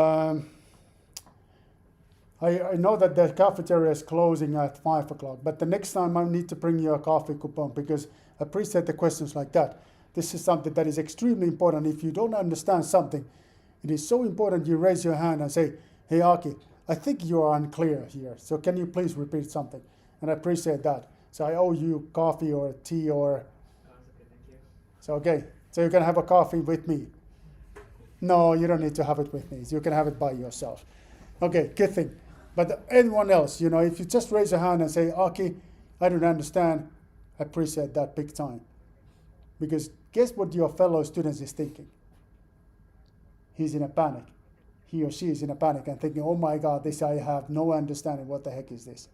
I know that the cafeteria is closing at 5 o'clock, but the next time I need to bring you a coffee coupon because I appreciate the questions like that. This is something that is extremely important. If you don't understand something, it is so important you raise your hand and say, hey, Aki, I think you are unclear here, so can you please repeat something? And I appreciate that. So I owe you coffee or tea or... Okay, thank you. So, okay, so you can have a coffee with me. No, you don't need to have it with me. You can have it by yourself. Okay, good thing. But anyone else, if you just raise your hand and say, Aki, I don't understand, I appreciate that big time. Because guess what your fellow students is thinking? He's in a panic. He or she is in a panic and thinking, oh my God, this I have no understanding. What the heck is this?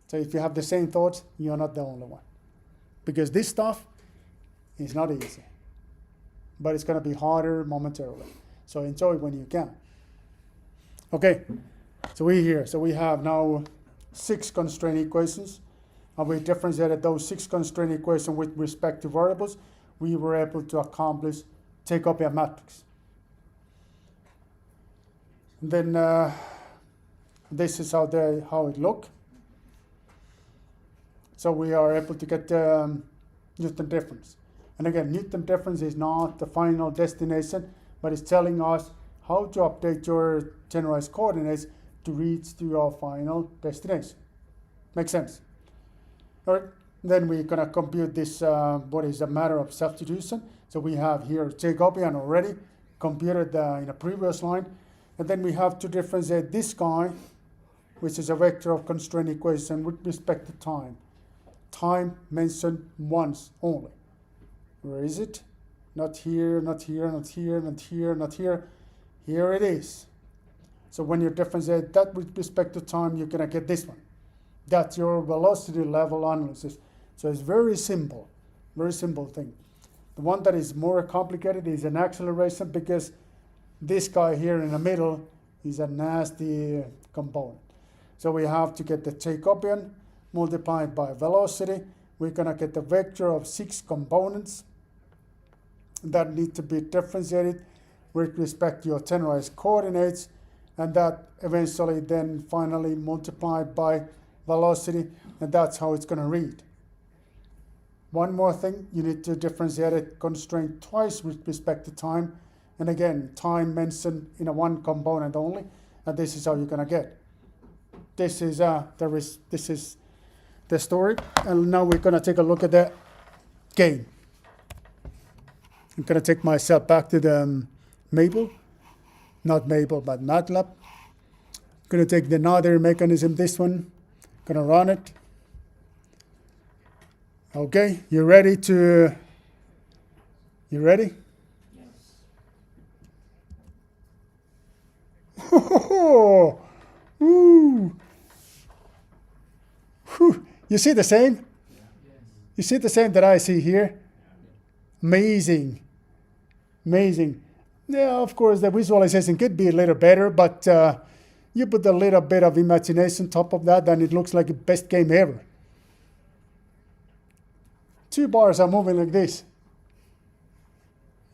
So if you have the same thoughts, you're not the only one. Because this stuff is not easy. But it's going to be harder momentarily. So enjoy when you can. Okay, so we're here. So we have now 6 constraint equations. And we differentiated those 6 constraint equations with respect to variables. We were able to accomplish Jacobian matrix. Then this is how it looked. So we are able to get Newton difference. And again, Newton difference is not the final destination, but it's telling us how to update your generalized coordinates to reach to your final destination. Makes sense? All right. Then we're going to compute this, what is a matter of substitution. So we have here Jacobian already computed in a previous line. And then we have to differentiate this guy, which is a vector of constraint equation with respect to time. Time mentioned once only. Where is it? Not here, not here, not here, not here, not here. Here it is. So when you differentiate that with respect to time, you're going to get this one. That's your velocity level analysis. So it's very simple thing. The one that is more complicated is an acceleration because this guy here in the middle is a nasty component. So we have to get the Jacobian multiplied by velocity. We're going to get the vector of 6 components that need to be differentiated with respect to your generalized coordinates, and that eventually then finally multiplied by velocity, and that's how it's going to read. One more thing, you need to differentiate it constraint twice with respect to time, and again, time mentioned in a one component only, and this is how you're going to get. This is the story, and now we're going to take a look at the game. I'm going to take myself back to the Maple. Not Maple, but MATLAB. Going to take another mechanism, this one. Going to run it. Okay, you ready? Oh, ooh. Whew. You see the same? You see the same that I see here? Amazing. Amazing. Yeah, of course, the visualization could be a little better, but you put a little bit of imagination on top of that, and it looks like the best game ever. 2 bars are moving like this.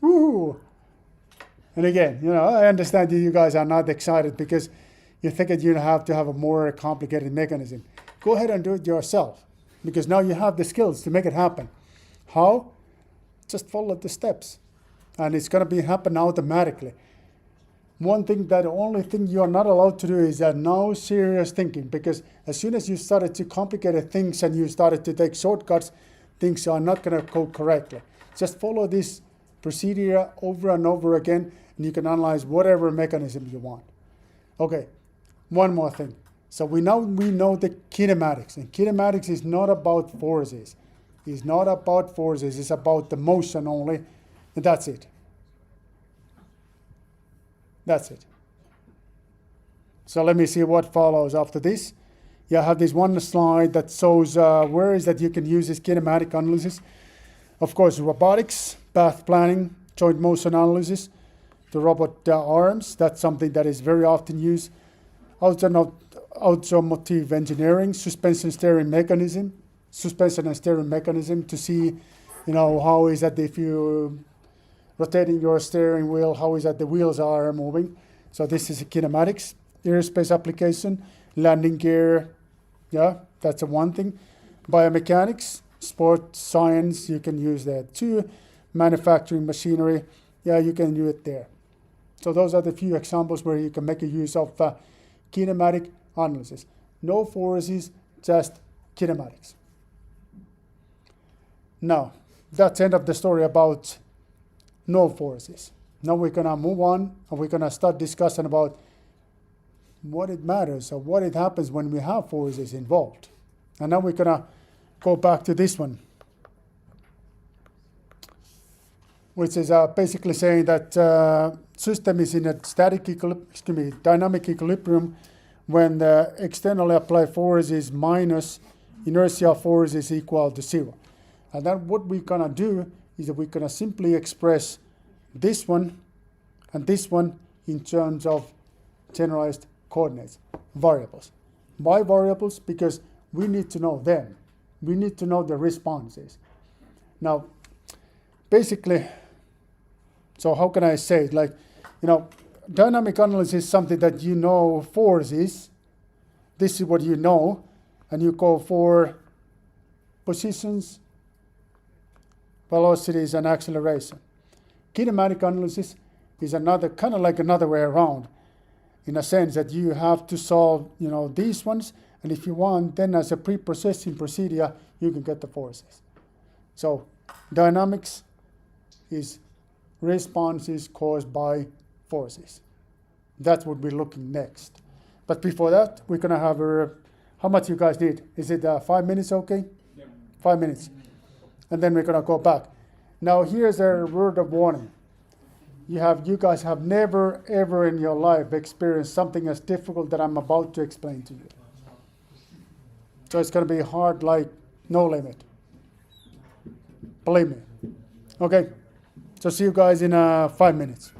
Woo! And again, I understand that you guys are not excited because you think that you have to have a more complicated mechanism. Go ahead and do it yourself because now you have the skills to make it happen. How? Just follow the steps. And it's going to be happen automatically. The only thing you are not allowed to do is no serious thinking, because as soon as you started to complicate things and you started to take shortcuts, things are not going to go correctly. Just follow this procedure over and over again, and you can analyze whatever mechanism you want. Okay, one more thing. So we know the kinematics, and kinematics is not about forces. It's not about forces. It's about the motion only. And that's it. That's it. So let me see what follows after this. I have this one slide that shows where is that you can use this kinematic analysis. Of course, robotics, path planning, joint motion analysis, the robot arms. That's something that is very often used. Automotive engineering, suspension and steering mechanism to see, how is that if you rotating your steering wheel, how is that the wheels are moving. So this is a kinematics, aerospace application, landing gear, that's one thing. Biomechanics, sports science, you can use that too. Manufacturing machinery, you can do it there. So those are the few examples where you can make a use of kinematic analysis. No forces, just kinematics. Now, that's the end of the story about no forces. Now we're going to move on, and we're going to start discussing about what it matters or what it happens when we have forces involved. And now we're going to go back to this one, which is basically saying that system is in a dynamic equilibrium when the externally applied force is minus inertial force is equal to 0. And then what we're going to do is that we're going to simply express this one and this one in terms of generalized coordinates, variables. Why variables? Because we need to know them. We need to know the responses. Now, basically, so how can I say it? Dynamic analysis is something that forces. This is what you know, and you go for positions, velocities, and acceleration. Kinematic analysis is another way around, in a sense that you have to solve, these ones, and if you want, then as a pre-processing procedure, you can get the forces. So dynamics is responses caused by forces. That's what we're looking next. But before that, we're going to have how much you guys need? Is it 5 minutes okay? Yeah. 5 minutes. And then we're going to go back. Now here's a word of warning. You guys have never, ever in your life experienced something as difficult that I'm about to explain to you. So it's going to be hard like no limit. Believe me. Okay, so see you guys in 5 minutes.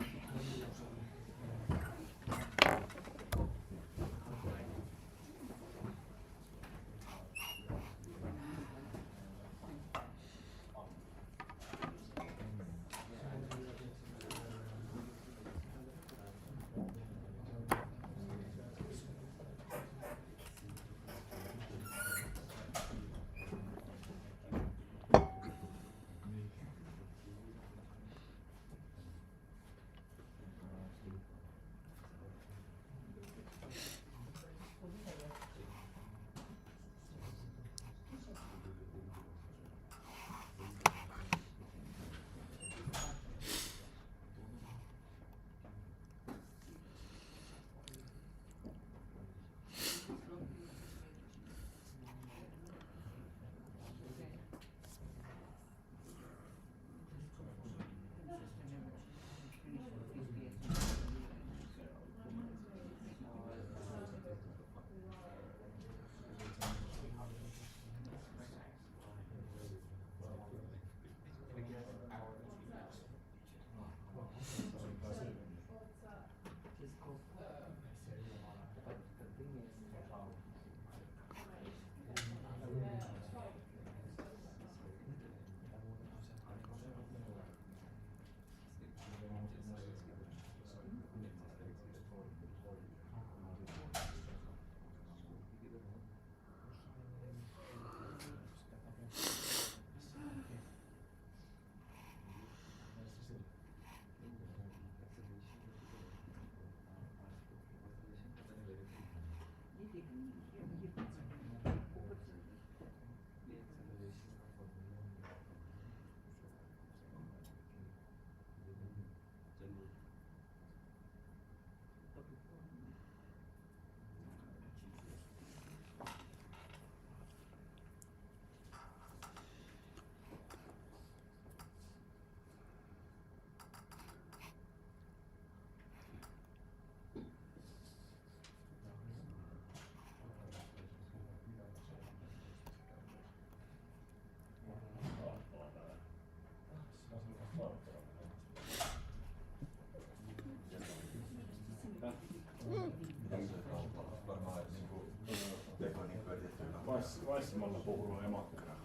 Vaissimalla puhuu emakkaraa.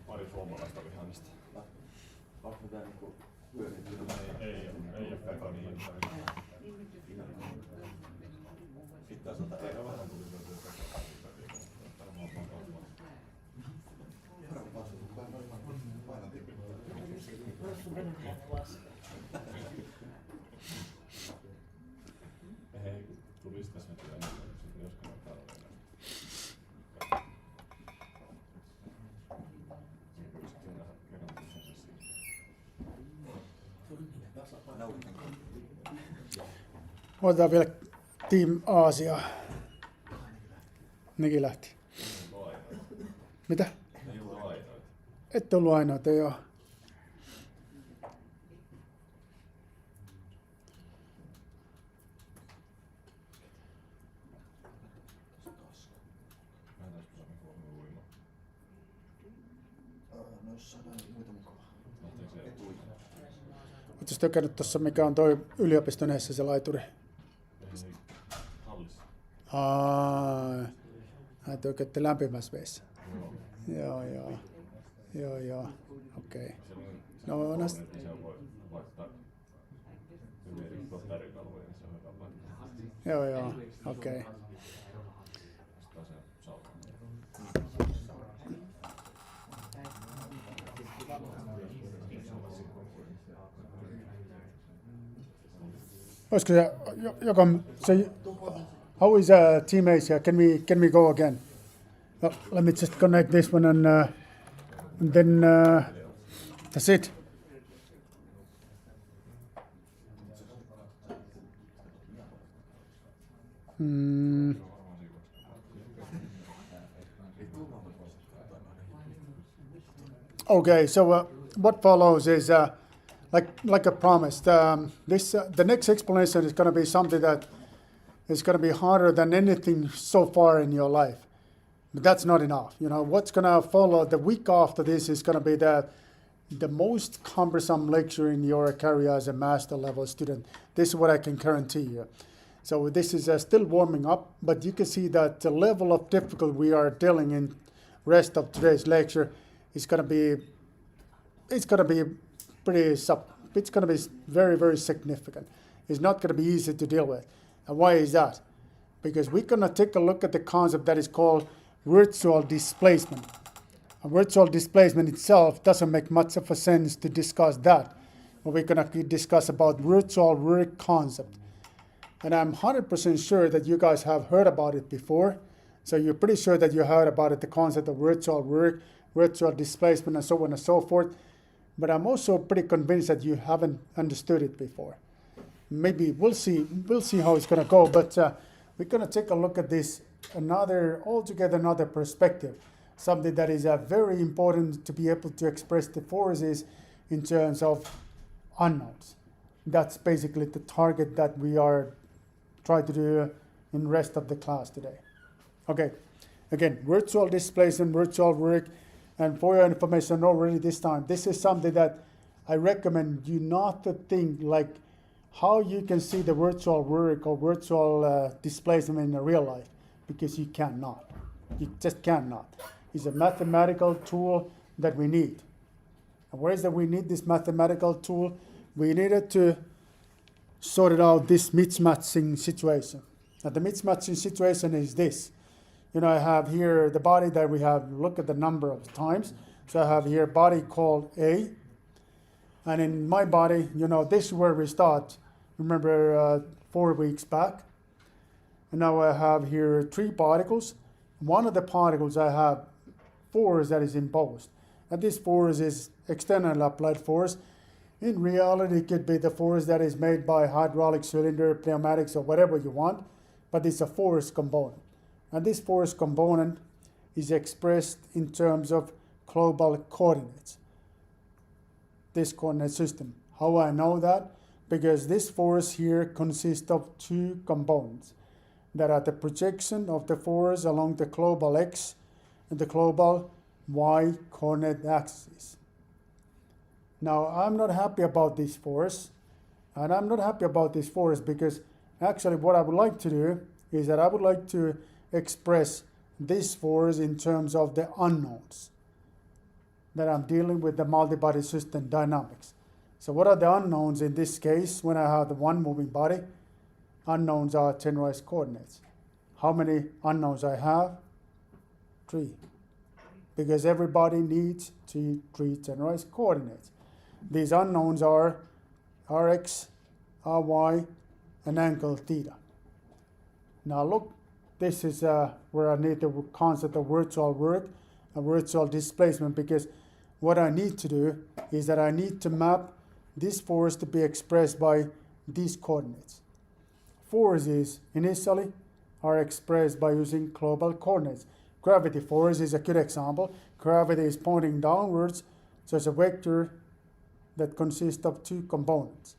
Pari suomalaista vihannista. Onko tää niinku pyörittely? Ei oo pekoniin. Pitää sota eka vähän tuli Ei, tulis tässä nyt jo enemmän, jos kannattaa olla. Otetaan vielä Team Aasia. Nekin lähti. Mitä? Ette ollut ainoita, joo. Oletko tykännyt tuossa, mikä on toi yliopiston edessä se laituri? Hallissa. Tykkäätte lämpimässä veessä. Joo. Okei. No, Se voi laittaa hyvin batterikalvoja, niin se on hyvä laittaa. Joo, okei. Sitä se salkaa. Olisiko se, how is Team Asia? Can we go again? Let me just connect this one and then that's it. Okay, so what follows is like I promised. The next explanation is going to be something that is going to be harder than anything so far in your life. But that's not enough. You know, what's going to follow the week after this is going to be the most cumbersome lecture in your career as a master level student. This is what I can guarantee you. So this is still warming up, but you can see that the level of difficulty we are dealing in rest of today's lecture is going to be, it's going to be very, very significant. It's not going to be easy to deal with. And why is that? Because we're going to take a look at the concept that is called virtual displacement. And virtual displacement itself doesn't make much of a sense to discuss that. But we're going to discuss about virtual work concept. And I'm 100% sure that you guys have heard about it before. So you're pretty sure that you heard about it, the concept of virtual work, virtual displacement, and so on and so forth. But I'm also pretty convinced that you haven't understood it before. Maybe we'll see how it's going to go. But we're going to take a look at this altogether another perspective. Something that is very important to be able to express the forces in terms of unknowns. That's basically the target that we are trying to do in the rest of the class today. Okay, again, virtual displacement, virtual work, and for your information already this time, this is something that I recommend you not to think like how you can see the virtual work or virtual displacement in real life, because you cannot. You just cannot. It's a mathematical tool that we need. And where is that we need this mathematical tool? We needed to sort out this mismatching situation. Now the mismatching situation is this. You know, I have here the body that we have, look at the number of times. So I have here body called A. And in my body, you know, this is where we start. Remember 4 weeks back. And now I have here 3 particles. One of the particles I have force that is imposed. And this force is external applied force. In reality, it could be the force that is made by hydraulic cylinder, pneumatics, or whatever you want, but it's a force component. And this force component is expressed in terms of global coordinates, this coordinate system. How I know that? Because this force here consists of 2 components that are the projection of the force along the global x and the global y coordinate axis. Now, I'm not happy about this force, and I'm not happy about this force because actually what I would like to do is that I would like to express this force in terms of the unknowns that I'm dealing with the multi-body system dynamics. So what are the unknowns in this case when I have the one moving body? Unknowns are generalized coordinates. How many unknowns I have? 3. Because everybody needs 3 generalized coordinates. These unknowns are Rx, Ry, and angle theta. Now look, this is where I need the concept of virtual work and virtual displacement, because what I need to do is that I need to map this force to be expressed by these coordinates. Forces initially are expressed by using global coordinates. Gravity force is a good example. Gravity is pointing downwards, so it's a vector that consists of 2 components.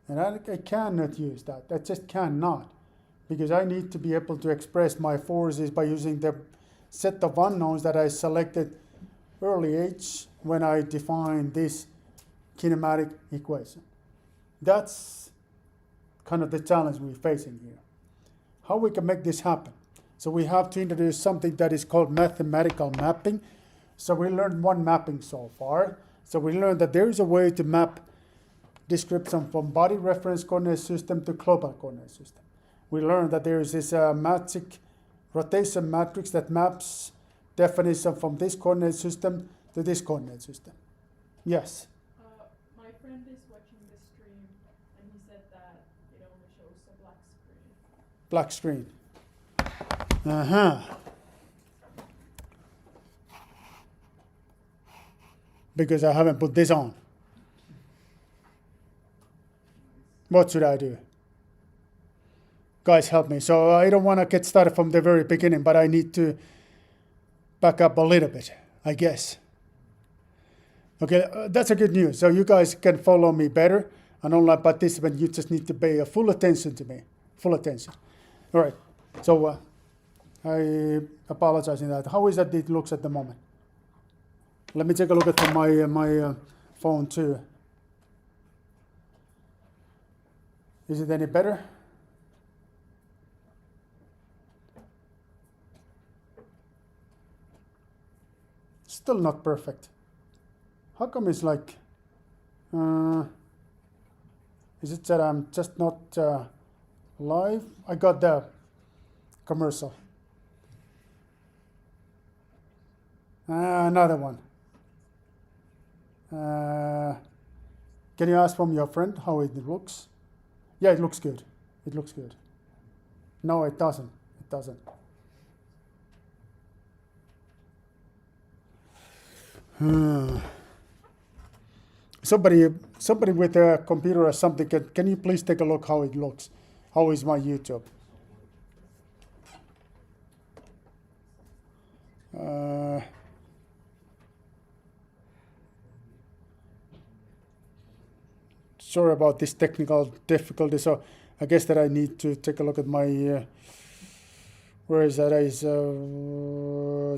And I cannot use that. I just cannot, because I need to be able to express my forces by using the set of unknowns that I selected early H when I defined this kinematic equation. That's kind of the challenge we're facing here. How we can make this happen? So we have to introduce something that is called mathematical mapping. So we learned one mapping so far. So we learned that there is a way to map description from body reference coordinate system to global coordinate system. We learned that there is this magic rotation matrix that maps definition from this coordinate system to this coordinate system. Yes? My friend is watching the stream and he said that it only shows a black screen. Black screen. Because I haven't put this on. What should I do? Guys, help me. So I don't want to get started from the very beginning, but I need to back up a little bit, I guess. Okay, that's a good news. So you guys can follow me better. An online participant, you just need to pay full attention to me. Full attention. All right. So I apologize in that. How is that it looks at the moment? Let me take a look at my phone too. Is it any better? Still not perfect. How come it's like, is it that I'm just not live? I got the commercial. Another one. Can you ask from your friend how it looks? Yeah, it looks good. It looks good. No, it doesn't. It doesn't. Somebody with a computer or something, can you please take a look how it looks? How is my YouTube? Sorry about this technical difficulty. So I guess that I need to take a look at my, where is that? Is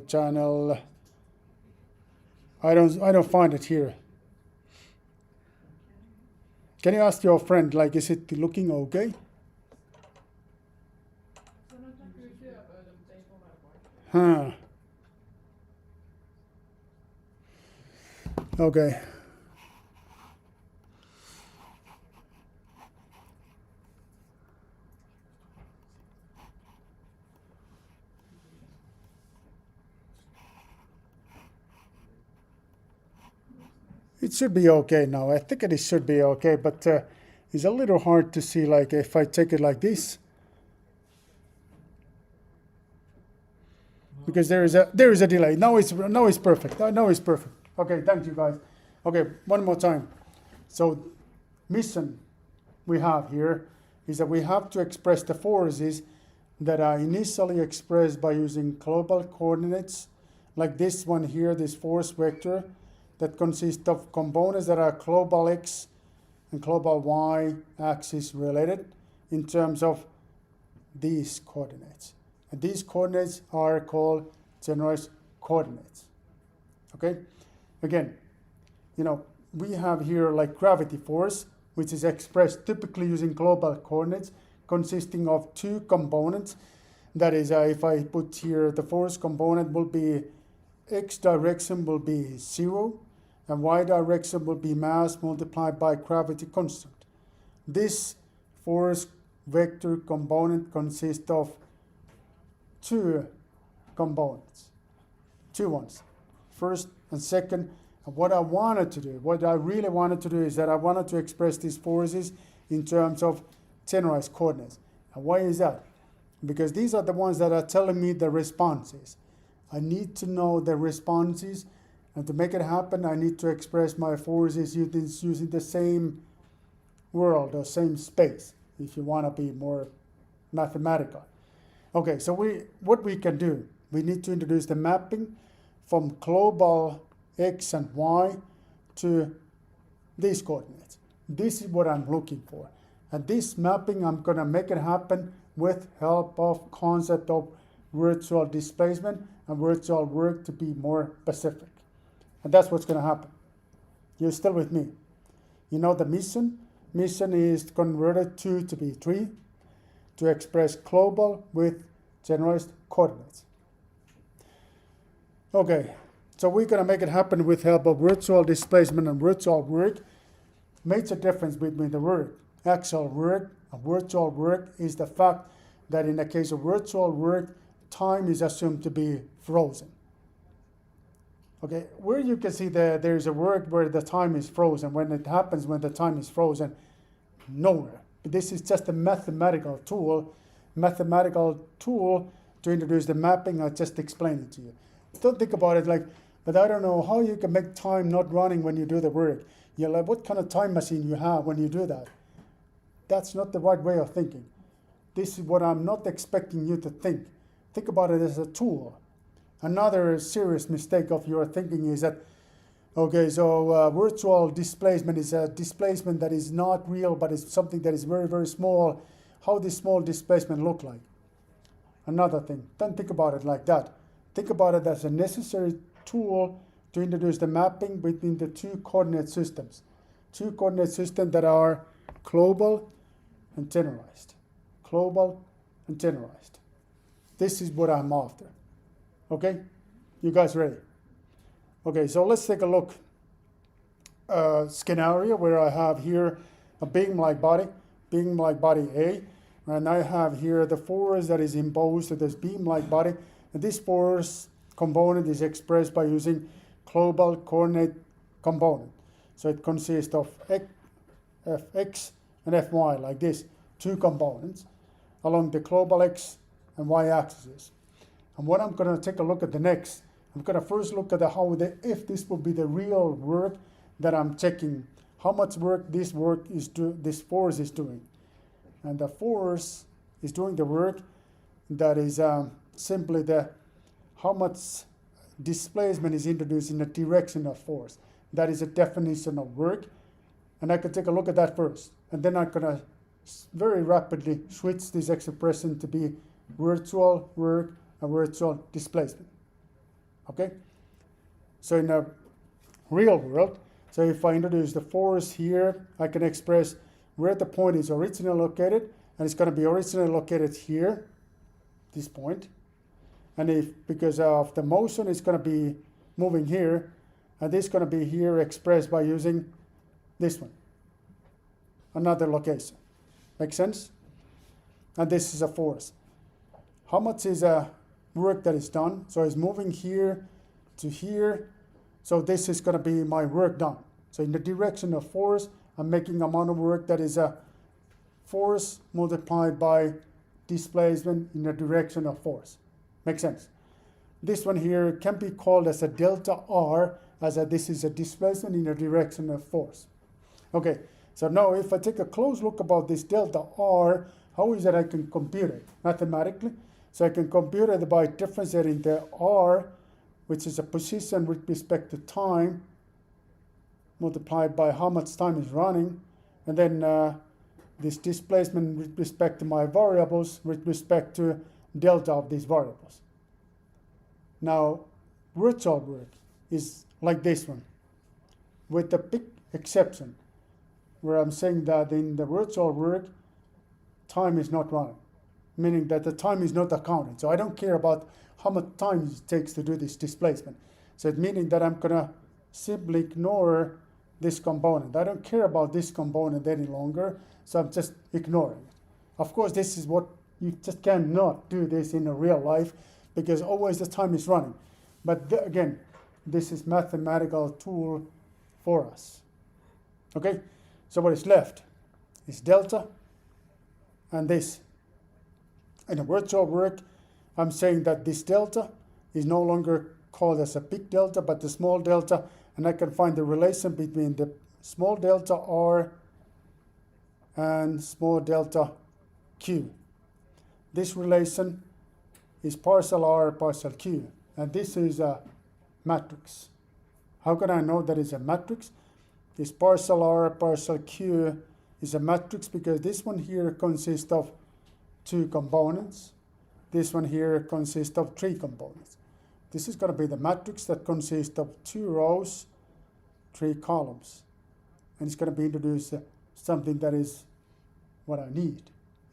channel. I don't find it here. Can you ask your friend, like, is it looking okay? Huh. Okay. It should be okay now. I think it should be okay, but it's a little hard to see, like, if I take it like this. Because there is a delay. Now it's perfect. Now it's perfect. Okay, thank you guys. Okay, one more time. So mission we have here is that we have to express the forces that are initially expressed by using global coordinates, like this one here, this force vector, that consists of components that are global x and global y axis related in terms of these coordinates. And these coordinates are called generalized coordinates. Okay, again, we have here like gravity force, which is expressed typically using global coordinates consisting of two components. That is, if I put here the force component will be x direction will be 0 and y direction will be mass multiplied by gravity constant. This force vector component consists of two components, two ones, first and second. And what I really wanted to do is that I wanted to express these forces in terms of generalized coordinates. And why is that? Because these are the ones that are telling me the responses. I need to know the responses, and to make it happen, I need to express my forces using the same world or same space, if you want to be more mathematical. Okay, so what we can do, we need to introduce the mapping from global x and y to these coordinates. This is what I'm looking for. And this mapping, I'm going to make it happen with help of concept of virtual displacement and virtual work, to be more specific. And that's what's going to happen. You're still with me. You know the mission? Mission is converted 2 to be 3 to express global with generalized coordinates. Okay, so we're going to make it happen with help of virtual displacement and virtual work. Major difference between the word actual work and virtual work is the fact that in the case of virtual work, time is assumed to be frozen. Okay, where you can see there's a work where the time is frozen, when it happens when the time is frozen, nowhere. This is just a mathematical tool to introduce the mapping. I just explained it to you. Don't think about it like, but I don't know how you can make time not running when you do the work. You're like, what kind of time machine you have when you do that? That's not the right way of thinking. This is what I'm not expecting you to think. Think about it as a tool. Another serious mistake of your thinking is that, okay, so virtual displacement is a displacement that is not real, but it's something that is very, very small. How does small displacement look like? Another thing, don't think about it like that. Think about it as a necessary tool to introduce the mapping between the two coordinate systems. Two coordinate systems that are global and generalized. Global and generalized. This is what I'm after. Okay? You guys ready? Okay, so let's take a look. Scenario where I have here a beam-like body A, and I have here the force that is imposed to this beam-like body, and this force component is expressed by using global coordinate component. So it consists of fx and fy, like this, two components along the global x and y axes. And what I'm going to take a look at the next, I'm going to first look at if this will be the real work that I'm checking, how much work this force is doing. And the force is doing the work that is simply how much displacement is introduced in the direction of force. That is a definition of work. And I can take a look at that first. And then I'm going to very rapidly switch this expression to be virtual work and virtual displacement. Okay? So in a real world, so if I introduce the force here, I can express where the point is originally located, and it's going to be originally located here, this point. And because of the motion, it's going to be moving here, and this is going to be here expressed by using this one, another location. Make sense? And this is a force. How much is a work that is done? So it's moving here to here. So this is going to be my work done. So in the direction of force, I'm making amount of work that is a force multiplied by displacement in the direction of force. Make sense? This one here can be called as a delta R, this is a displacement in the direction of force. Okay, so now if I take a close look about this delta R, how is it I can compute it mathematically? So I can compute it by differentiating the R, which is a position with respect to time, multiplied by how much time is running, and then this displacement with respect to my variables with respect to delta of these variables. Now, virtual work is like this one, with the big exception, where I'm saying that in the virtual work, time is not running, meaning that the time is not accounted. So I don't care about how much time it takes to do this displacement. So it meaning that I'm gonna simply ignore this component. I don't care about this component any longer, so I'm just ignoring it. Of course, this is what you just cannot do this in a real life because always the time is running. But again, this is mathematical tool for us. Okay, so what is left is delta and this. In a virtual work, I'm saying that this delta is no longer called as a big delta, but the small delta, and I can find the relation between the small delta r and small delta q. This relation is partial r, partial q, and this is a matrix. How can I know that it's a matrix? This partial r, partial q is a matrix because this one here consists of 2 components. This one here consists of 3 components. This is going to be the matrix that consists of 2 rows, 3 columns. And it's going to be introduced something that is what I need.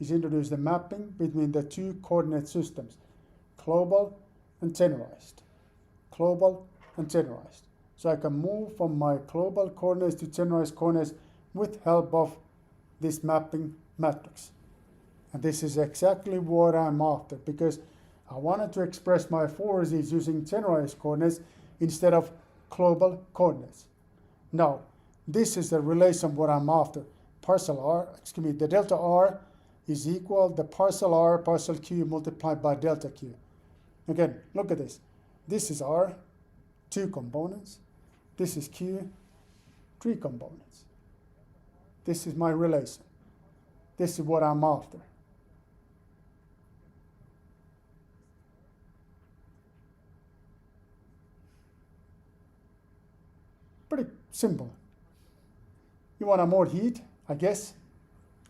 It's introduced the mapping between the 2 coordinate systems, global and generalized. Global and generalized. So I can move from my global coordinates to generalized coordinates with help of this mapping matrix. And this is exactly what I'm after because I wanted to express my forces using generalized coordinates instead of global coordinates. Now, this is the relation what I'm after. The delta r is equal the partial r, partial q multiplied by delta q. Again, look at this. This is r, 2 components. This is q, 3 components. This is my relation. This is what I'm after. Pretty simple. You want more heat, I guess?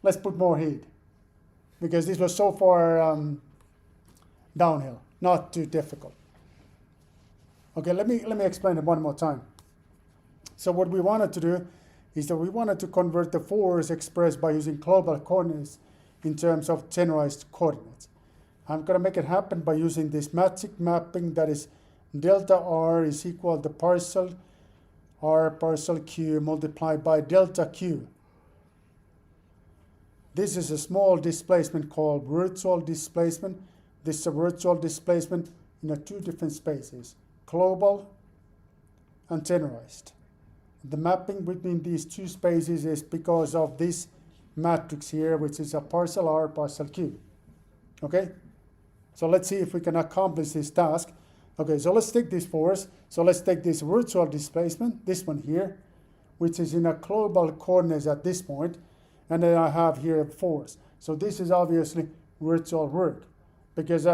Let's put more heat. Because this was so far downhill, not too difficult. Okay, let me explain it one more time. So what we wanted to do is that we wanted to convert the force expressed by using global coordinates in terms of generalized coordinates. I'm going to make it happen by using this magic mapping that is delta r is equal to partial r partial q multiplied by delta q. This is a small displacement called virtual displacement. This is a virtual displacement in 2 different spaces, global and generalized. The mapping between these 2 spaces is because of this matrix here, which is a partial r, partial q. Okay? So let's see if we can accomplish this task. Okay, so let's take this force. So let's take this virtual displacement, this one here, which is in a global coordinates at this point, and then I have here a force. So this is obviously virtual work, because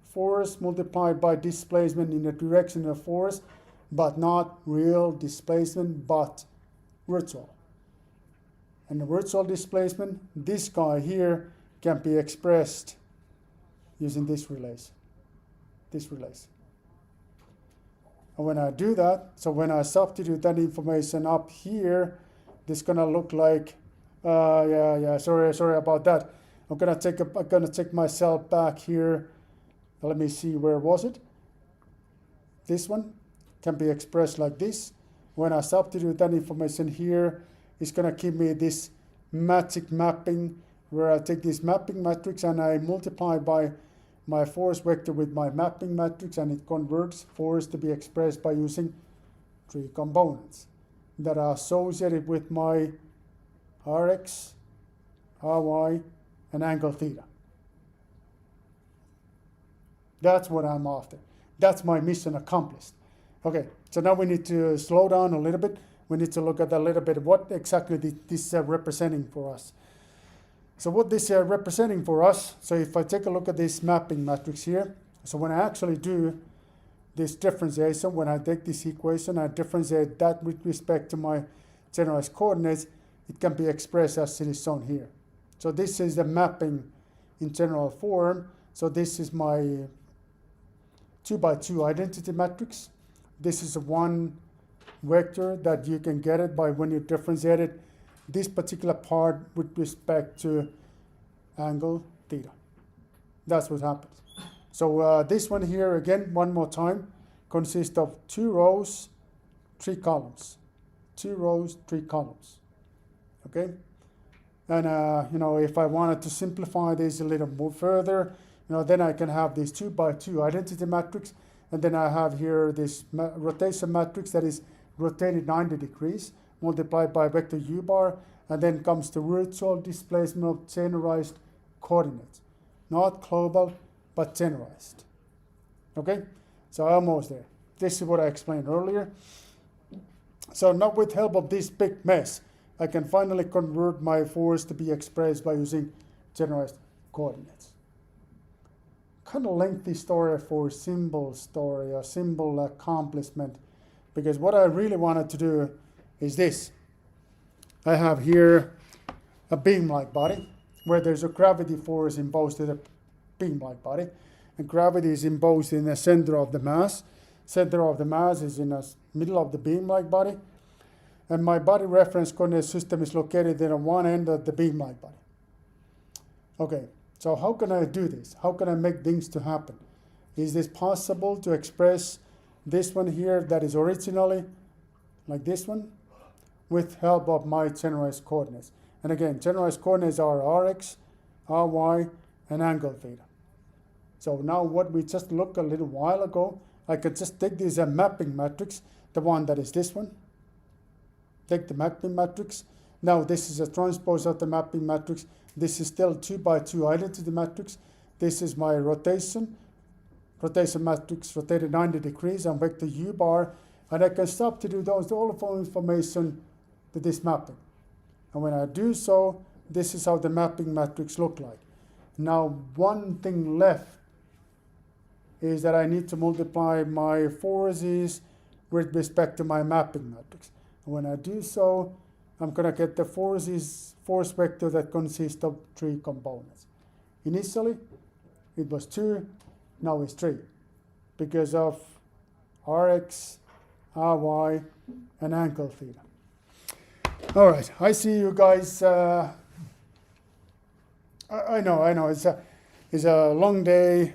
force multiplied by displacement in the direction of force, but not real displacement, but virtual. And the virtual displacement, this guy here, can be expressed using this relation. This relation. And when I do that, so when I substitute that information up here, this is gonna look like, sorry about that. I'm gonna take myself back here. Let me see, where was it? This one can be expressed like this. When I substitute that information here, it's gonna give me this magic mapping where I take this mapping matrix and I multiply by my force vector with my mapping matrix, and it converts force to be expressed by using 3 components that are associated with my Rx, Ry, and angle theta. That's what I'm after. That's my mission accomplished. Okay, so now we need to slow down a little bit. We need to look at a little bit what exactly this is representing for us. So what this is representing for us, so if I take a look at this mapping matrix here, so when I actually do this differentiation, when I take this equation, I differentiate that with respect to my generalized coordinates, it can be expressed as it is shown here. So this is the mapping in general form. So this is my 2 by 2 identity matrix. this is one vector that you can get it by when you differentiate it, this particular part with respect to angle theta. That's what happens. So this one here, again, one more time, consists of 2 rows, 3 columns. 2 rows, 3 columns. Okay? And, if I wanted to simplify this a little more further, then I can have this 2 by 2 identity matrix, and then I have here this rotation matrix that is rotated 90 degrees, multiplied by vector u bar, and then comes the virtual displacement of generalized coordinates. Not global, but generalized. Okay? So almost there. This is what I explained earlier. So now with help of this big mess, I can finally convert my force to be expressed by using generalized coordinates. Kind of lengthy story for a simple story, a simple accomplishment, because what I really wanted to do is this. I have here a beam-like body where there's a gravity force imposed to the beam-like body, and gravity is imposed in the center of the mass. Center of the mass is in the middle of the beam-like body, and my body reference coordinate system is located in one end of the beam-like body. Okay, so how can I do this? How can I make things to happen? Is this possible to express this one here that is originally like this one with help of my generalized coordinates? And again, generalized coordinates are Rx, Ry, and angle theta. So now what we just looked a little while ago, I could just take this mapping matrix, the one that is this one. Take the mapping matrix. Now this is a transpose of the mapping matrix. This is still 2 by 2 identity matrix. This is my rotation matrix rotated 90 degrees and vector u bar. And I can substitute those all of our information to this mapping. And when I do so, this is how the mapping matrix look like. Now one thing left is that I need to multiply my forces with respect to my mapping matrix. And when I do so, I'm going to get the force vector that consists of 3 components. Initially, it was 2, now it's 3, because of Rx, Ry, and angle theta. All right, I see you guys. I know, it's a long day,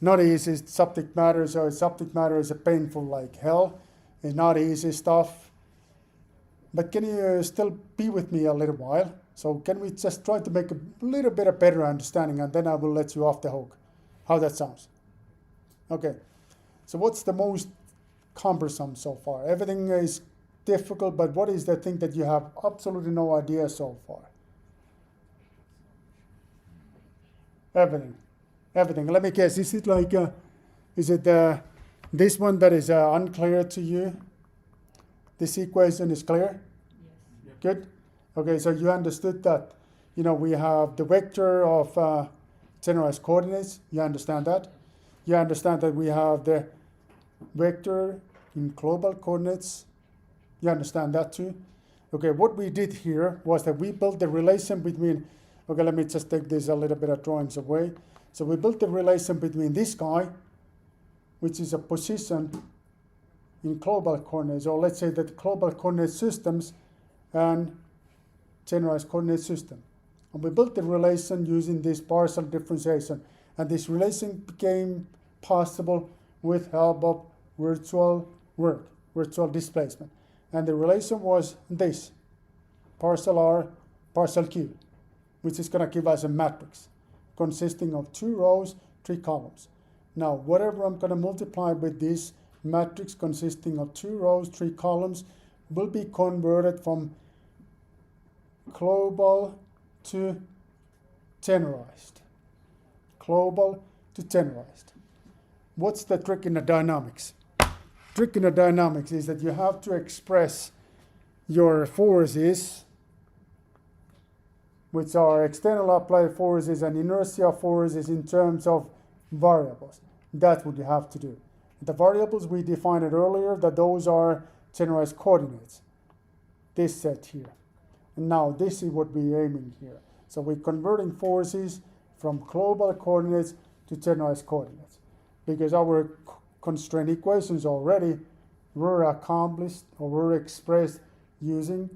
not easy subject matter, so subject matter is a painful like hell. It's not easy stuff. But can you still be with me a little while? So can we just try to make a little bit of better understanding, and then I will let you off the hook. How that sounds? Okay. So what's the most cumbersome so far? Everything is difficult, but what is the thing that you have absolutely no idea so far? Everything. Let me guess. Is it like, this one that is unclear to you? This equation is clear? Yes. Good. Okay, so you understood that, we have the vector of generalized coordinates. You understand that? You understand that we have the vector in global coordinates. You understand that too? Okay, what we did here was that we built the relation between, okay, let me just take this a little bit of drawings away. So we built the relation between this guy, which is a position in global coordinates, or let's say that global coordinate systems and generalized coordinate system. And we built the relation using this partial differentiation. And this relation became possible with help of virtual displacement. And the relation was this, partial R, partial Q, which is going to give us a matrix consisting of 2 rows, 3 columns. Now, whatever I'm going to multiply with this matrix consisting of 2 rows, 3 columns will be converted from global to generalized. Global to generalized. What's the trick in the dynamics? Trick in the dynamics is that you have to express your forces, which are external applied forces and inertia forces, in terms of variables. That's what you have to do. The variables we defined it earlier, that those are generalized coordinates. This set here. And now this is what we're aiming here. So we're converting forces from global coordinates to generalized coordinates, because our constraint equations already were accomplished or were expressed using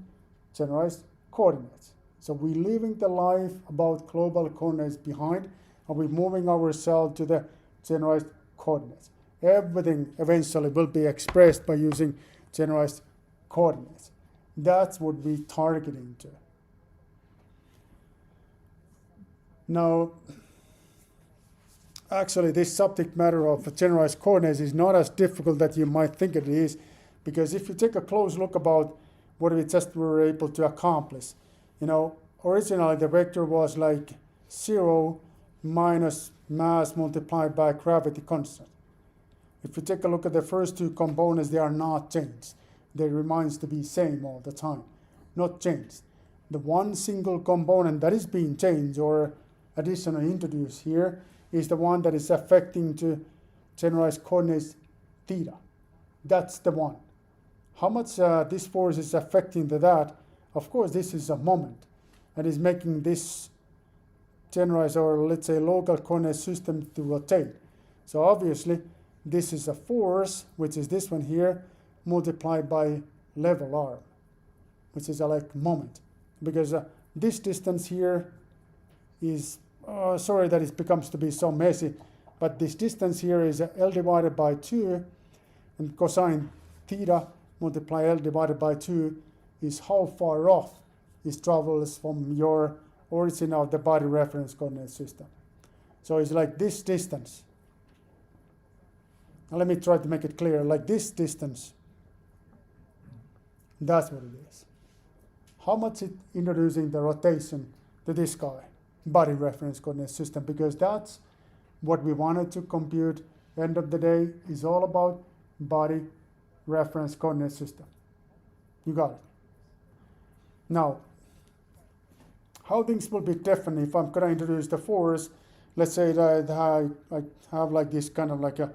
generalized coordinates. So we're leaving the life about global coordinates behind, and we're moving ourselves to the generalized coordinates. Everything eventually will be expressed by using generalized coordinates. That's what we're targeting to. Now, actually, this subject matter of generalized coordinates is not as difficult that you might think it is, because if you take a close look about what we just were able to accomplish, originally the vector was like 0 minus mass multiplied by gravity constant. If you take a look at the first two components, they are not changed. They remains to be same all the time, not changed. The one single component that is being changed or additionally introduced here is the one that is affecting to generalized coordinates theta. That's the one. How much this force is affecting to that? Of course, this is a moment and is making this generalized or let's say local coordinate system to rotate. So obviously, this is a force, which is this one here, multiplied by level arm, which is like moment. Because this distance here is, sorry that it becomes to be so messy, but this distance here is L divided by 2, and cosine theta multiply L divided by 2 is how far off it travels from your origin of the body reference coordinate system. So it's like this distance. Now let me try to make it clear, like this distance. That's what it is. How much it introducing the rotation to this guy, body reference coordinate system, because that's what we wanted to compute. End of the day is all about body reference coordinate system. You got it. Now, how things will be different if I'm going to introduce the force. Let's say that I have like this kind of like a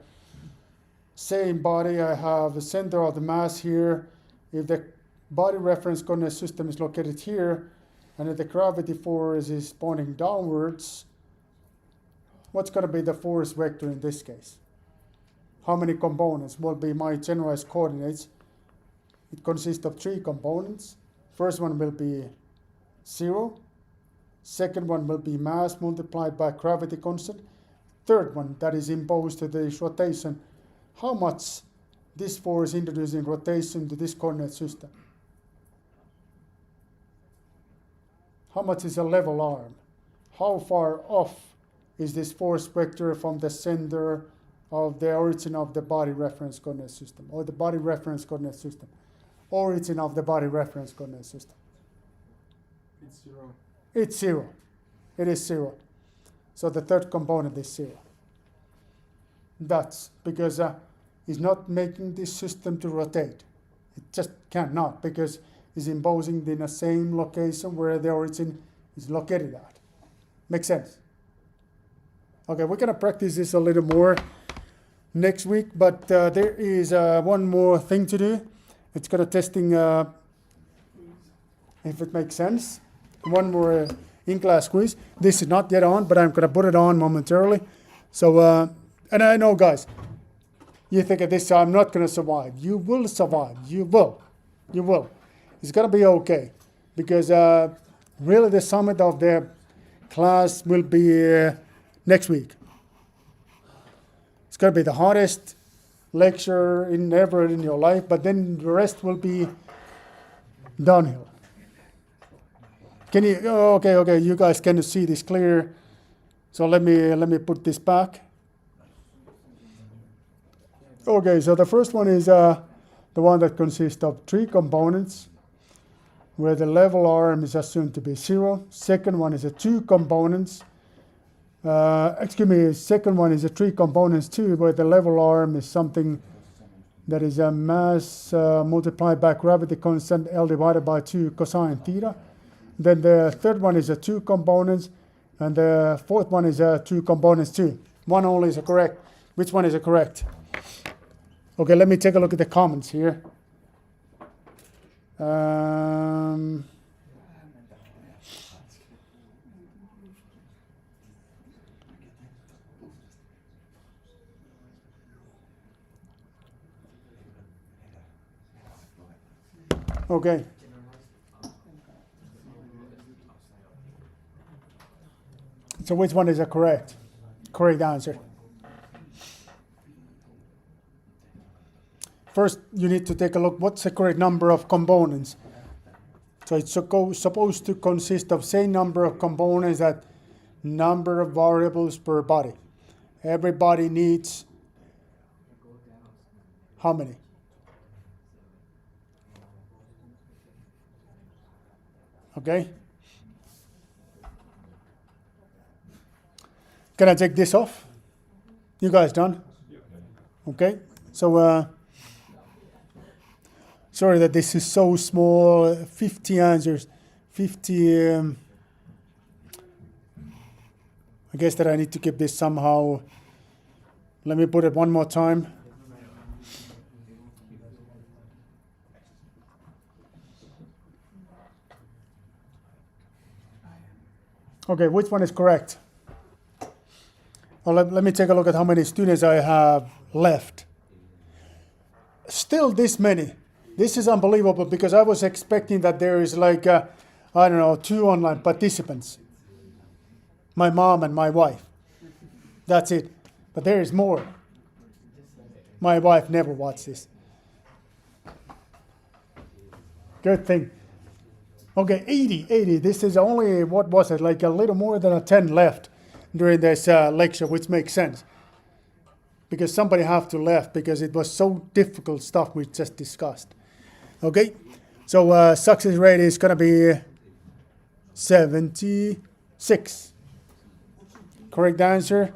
same body. I have the center of the mass here. If the body reference coordinate system is located here, and if the gravity force is pointing downwards, what's going to be the force vector in this case? How many components will be my generalized coordinates? It consists of 3 components. First one will be 0. Second one will be mass multiplied by gravity constant. Third one that is imposed to this rotation. How much this force introducing rotation to this coordinate system? How much is a level arm? How far off is this force vector from the center of the origin of the body reference coordinate system, or the body reference coordinate system? Origin of the body reference coordinate system. It's 0. It's 0. It is 0. So the third component is 0. That's because it's not making this system to rotate. It just cannot, because it's imposing in the same location where the origin is located at. Makes sense? Okay, we're going to practice this a little more next week, but there is one more thing to do. It's going to testing if it makes sense. One more in-class quiz. This is not yet on, but I'm going to put it on momentarily. So, and I know, guys, you think at this I'm not going to survive. You will survive. You will. You will. It's going to be okay, because really the summit of the class will be next week. It's going to be the hardest lecture ever in your life, but then the rest will be downhill. Can you? Oh, okay. You guys can see this clear. So let me put this back. Okay. So the first one is the one that consists of 3 components, where the level arm is assumed to be 0. Second one is 2 components. Second one is 3 components too, where the level arm is something that is a mass multiplied by gravity constant L divided by 2 cosine theta. Then the third one is 2 components, and the fourth one is 2 components too. One only is correct. Which one is correct? Okay, let me take a look at the comments here. Okay. So which one is a correct answer? First, you need to take a look, what's the correct number of components? So it's supposed to consist of same number of components that number of variables per body. Everybody needs how many? Okay. Can I take this off? You guys done? Okay. So, sorry that this is so small. 50 answers. 50. I guess that I need to keep this somehow. Let me put it one more time. Okay, which one is correct? Well, let me take a look at how many students I have left. Still this many. This is unbelievable because I was expecting that there is like, I don't know, 2 online participants. My mom and my wife. That's it. But there is more. My wife never watched this. Good thing. Okay, 80. This is only, what was it, like a little more than a 10 left during this lecture, which makes sense. Because somebody have to left because it was so difficult stuff we just discussed. Okay, so success rate is going to be 76. Correct answer.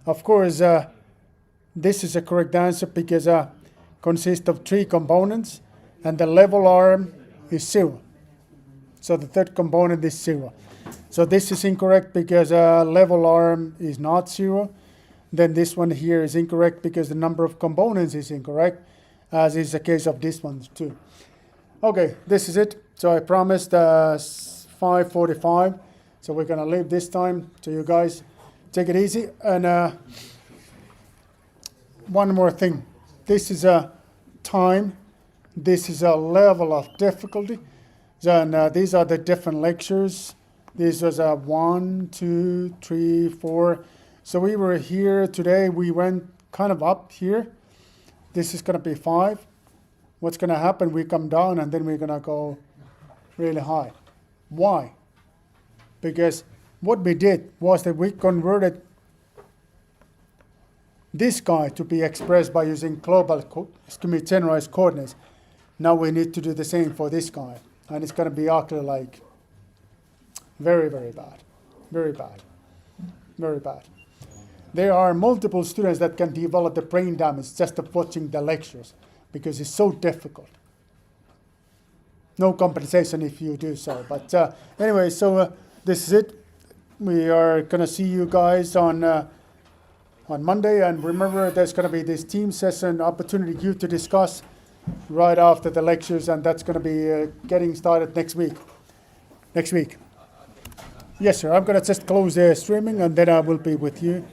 Of course, this is a correct answer because consists of 3 components and the level arm is 0. So the third component is 0. So this is incorrect because level arm is not 0. Then this one here is incorrect because the number of components is incorrect, as is the case of this one too. Okay, this is it. So I promised 5:45. So we're going to leave this time. So you guys take it easy. And one more thing. This is a time. This is a level of difficulty. And these are the different lectures. This was 1, 2, 3, 4. So we were here today. We went kind of up here. This is going to be 5. What's going to happen? We come down and then we're going to go really high. Why? Because what we did was that we converted this guy to be expressed by using generalized coordinates. Now we need to do the same for this guy. And it's going to be actually like very, very bad. Very bad. Very bad. There are multiple students that can develop the brain damage just of watching the lectures because it's so difficult. No compensation if you do so. But anyway, so this is it. We are going to see you guys on Monday. And remember, there's going to be this team session opportunity you to discuss right after the lectures, and that's going to be getting started next week. Yes, sir. I'm going to just close the streaming, and then I will be with you.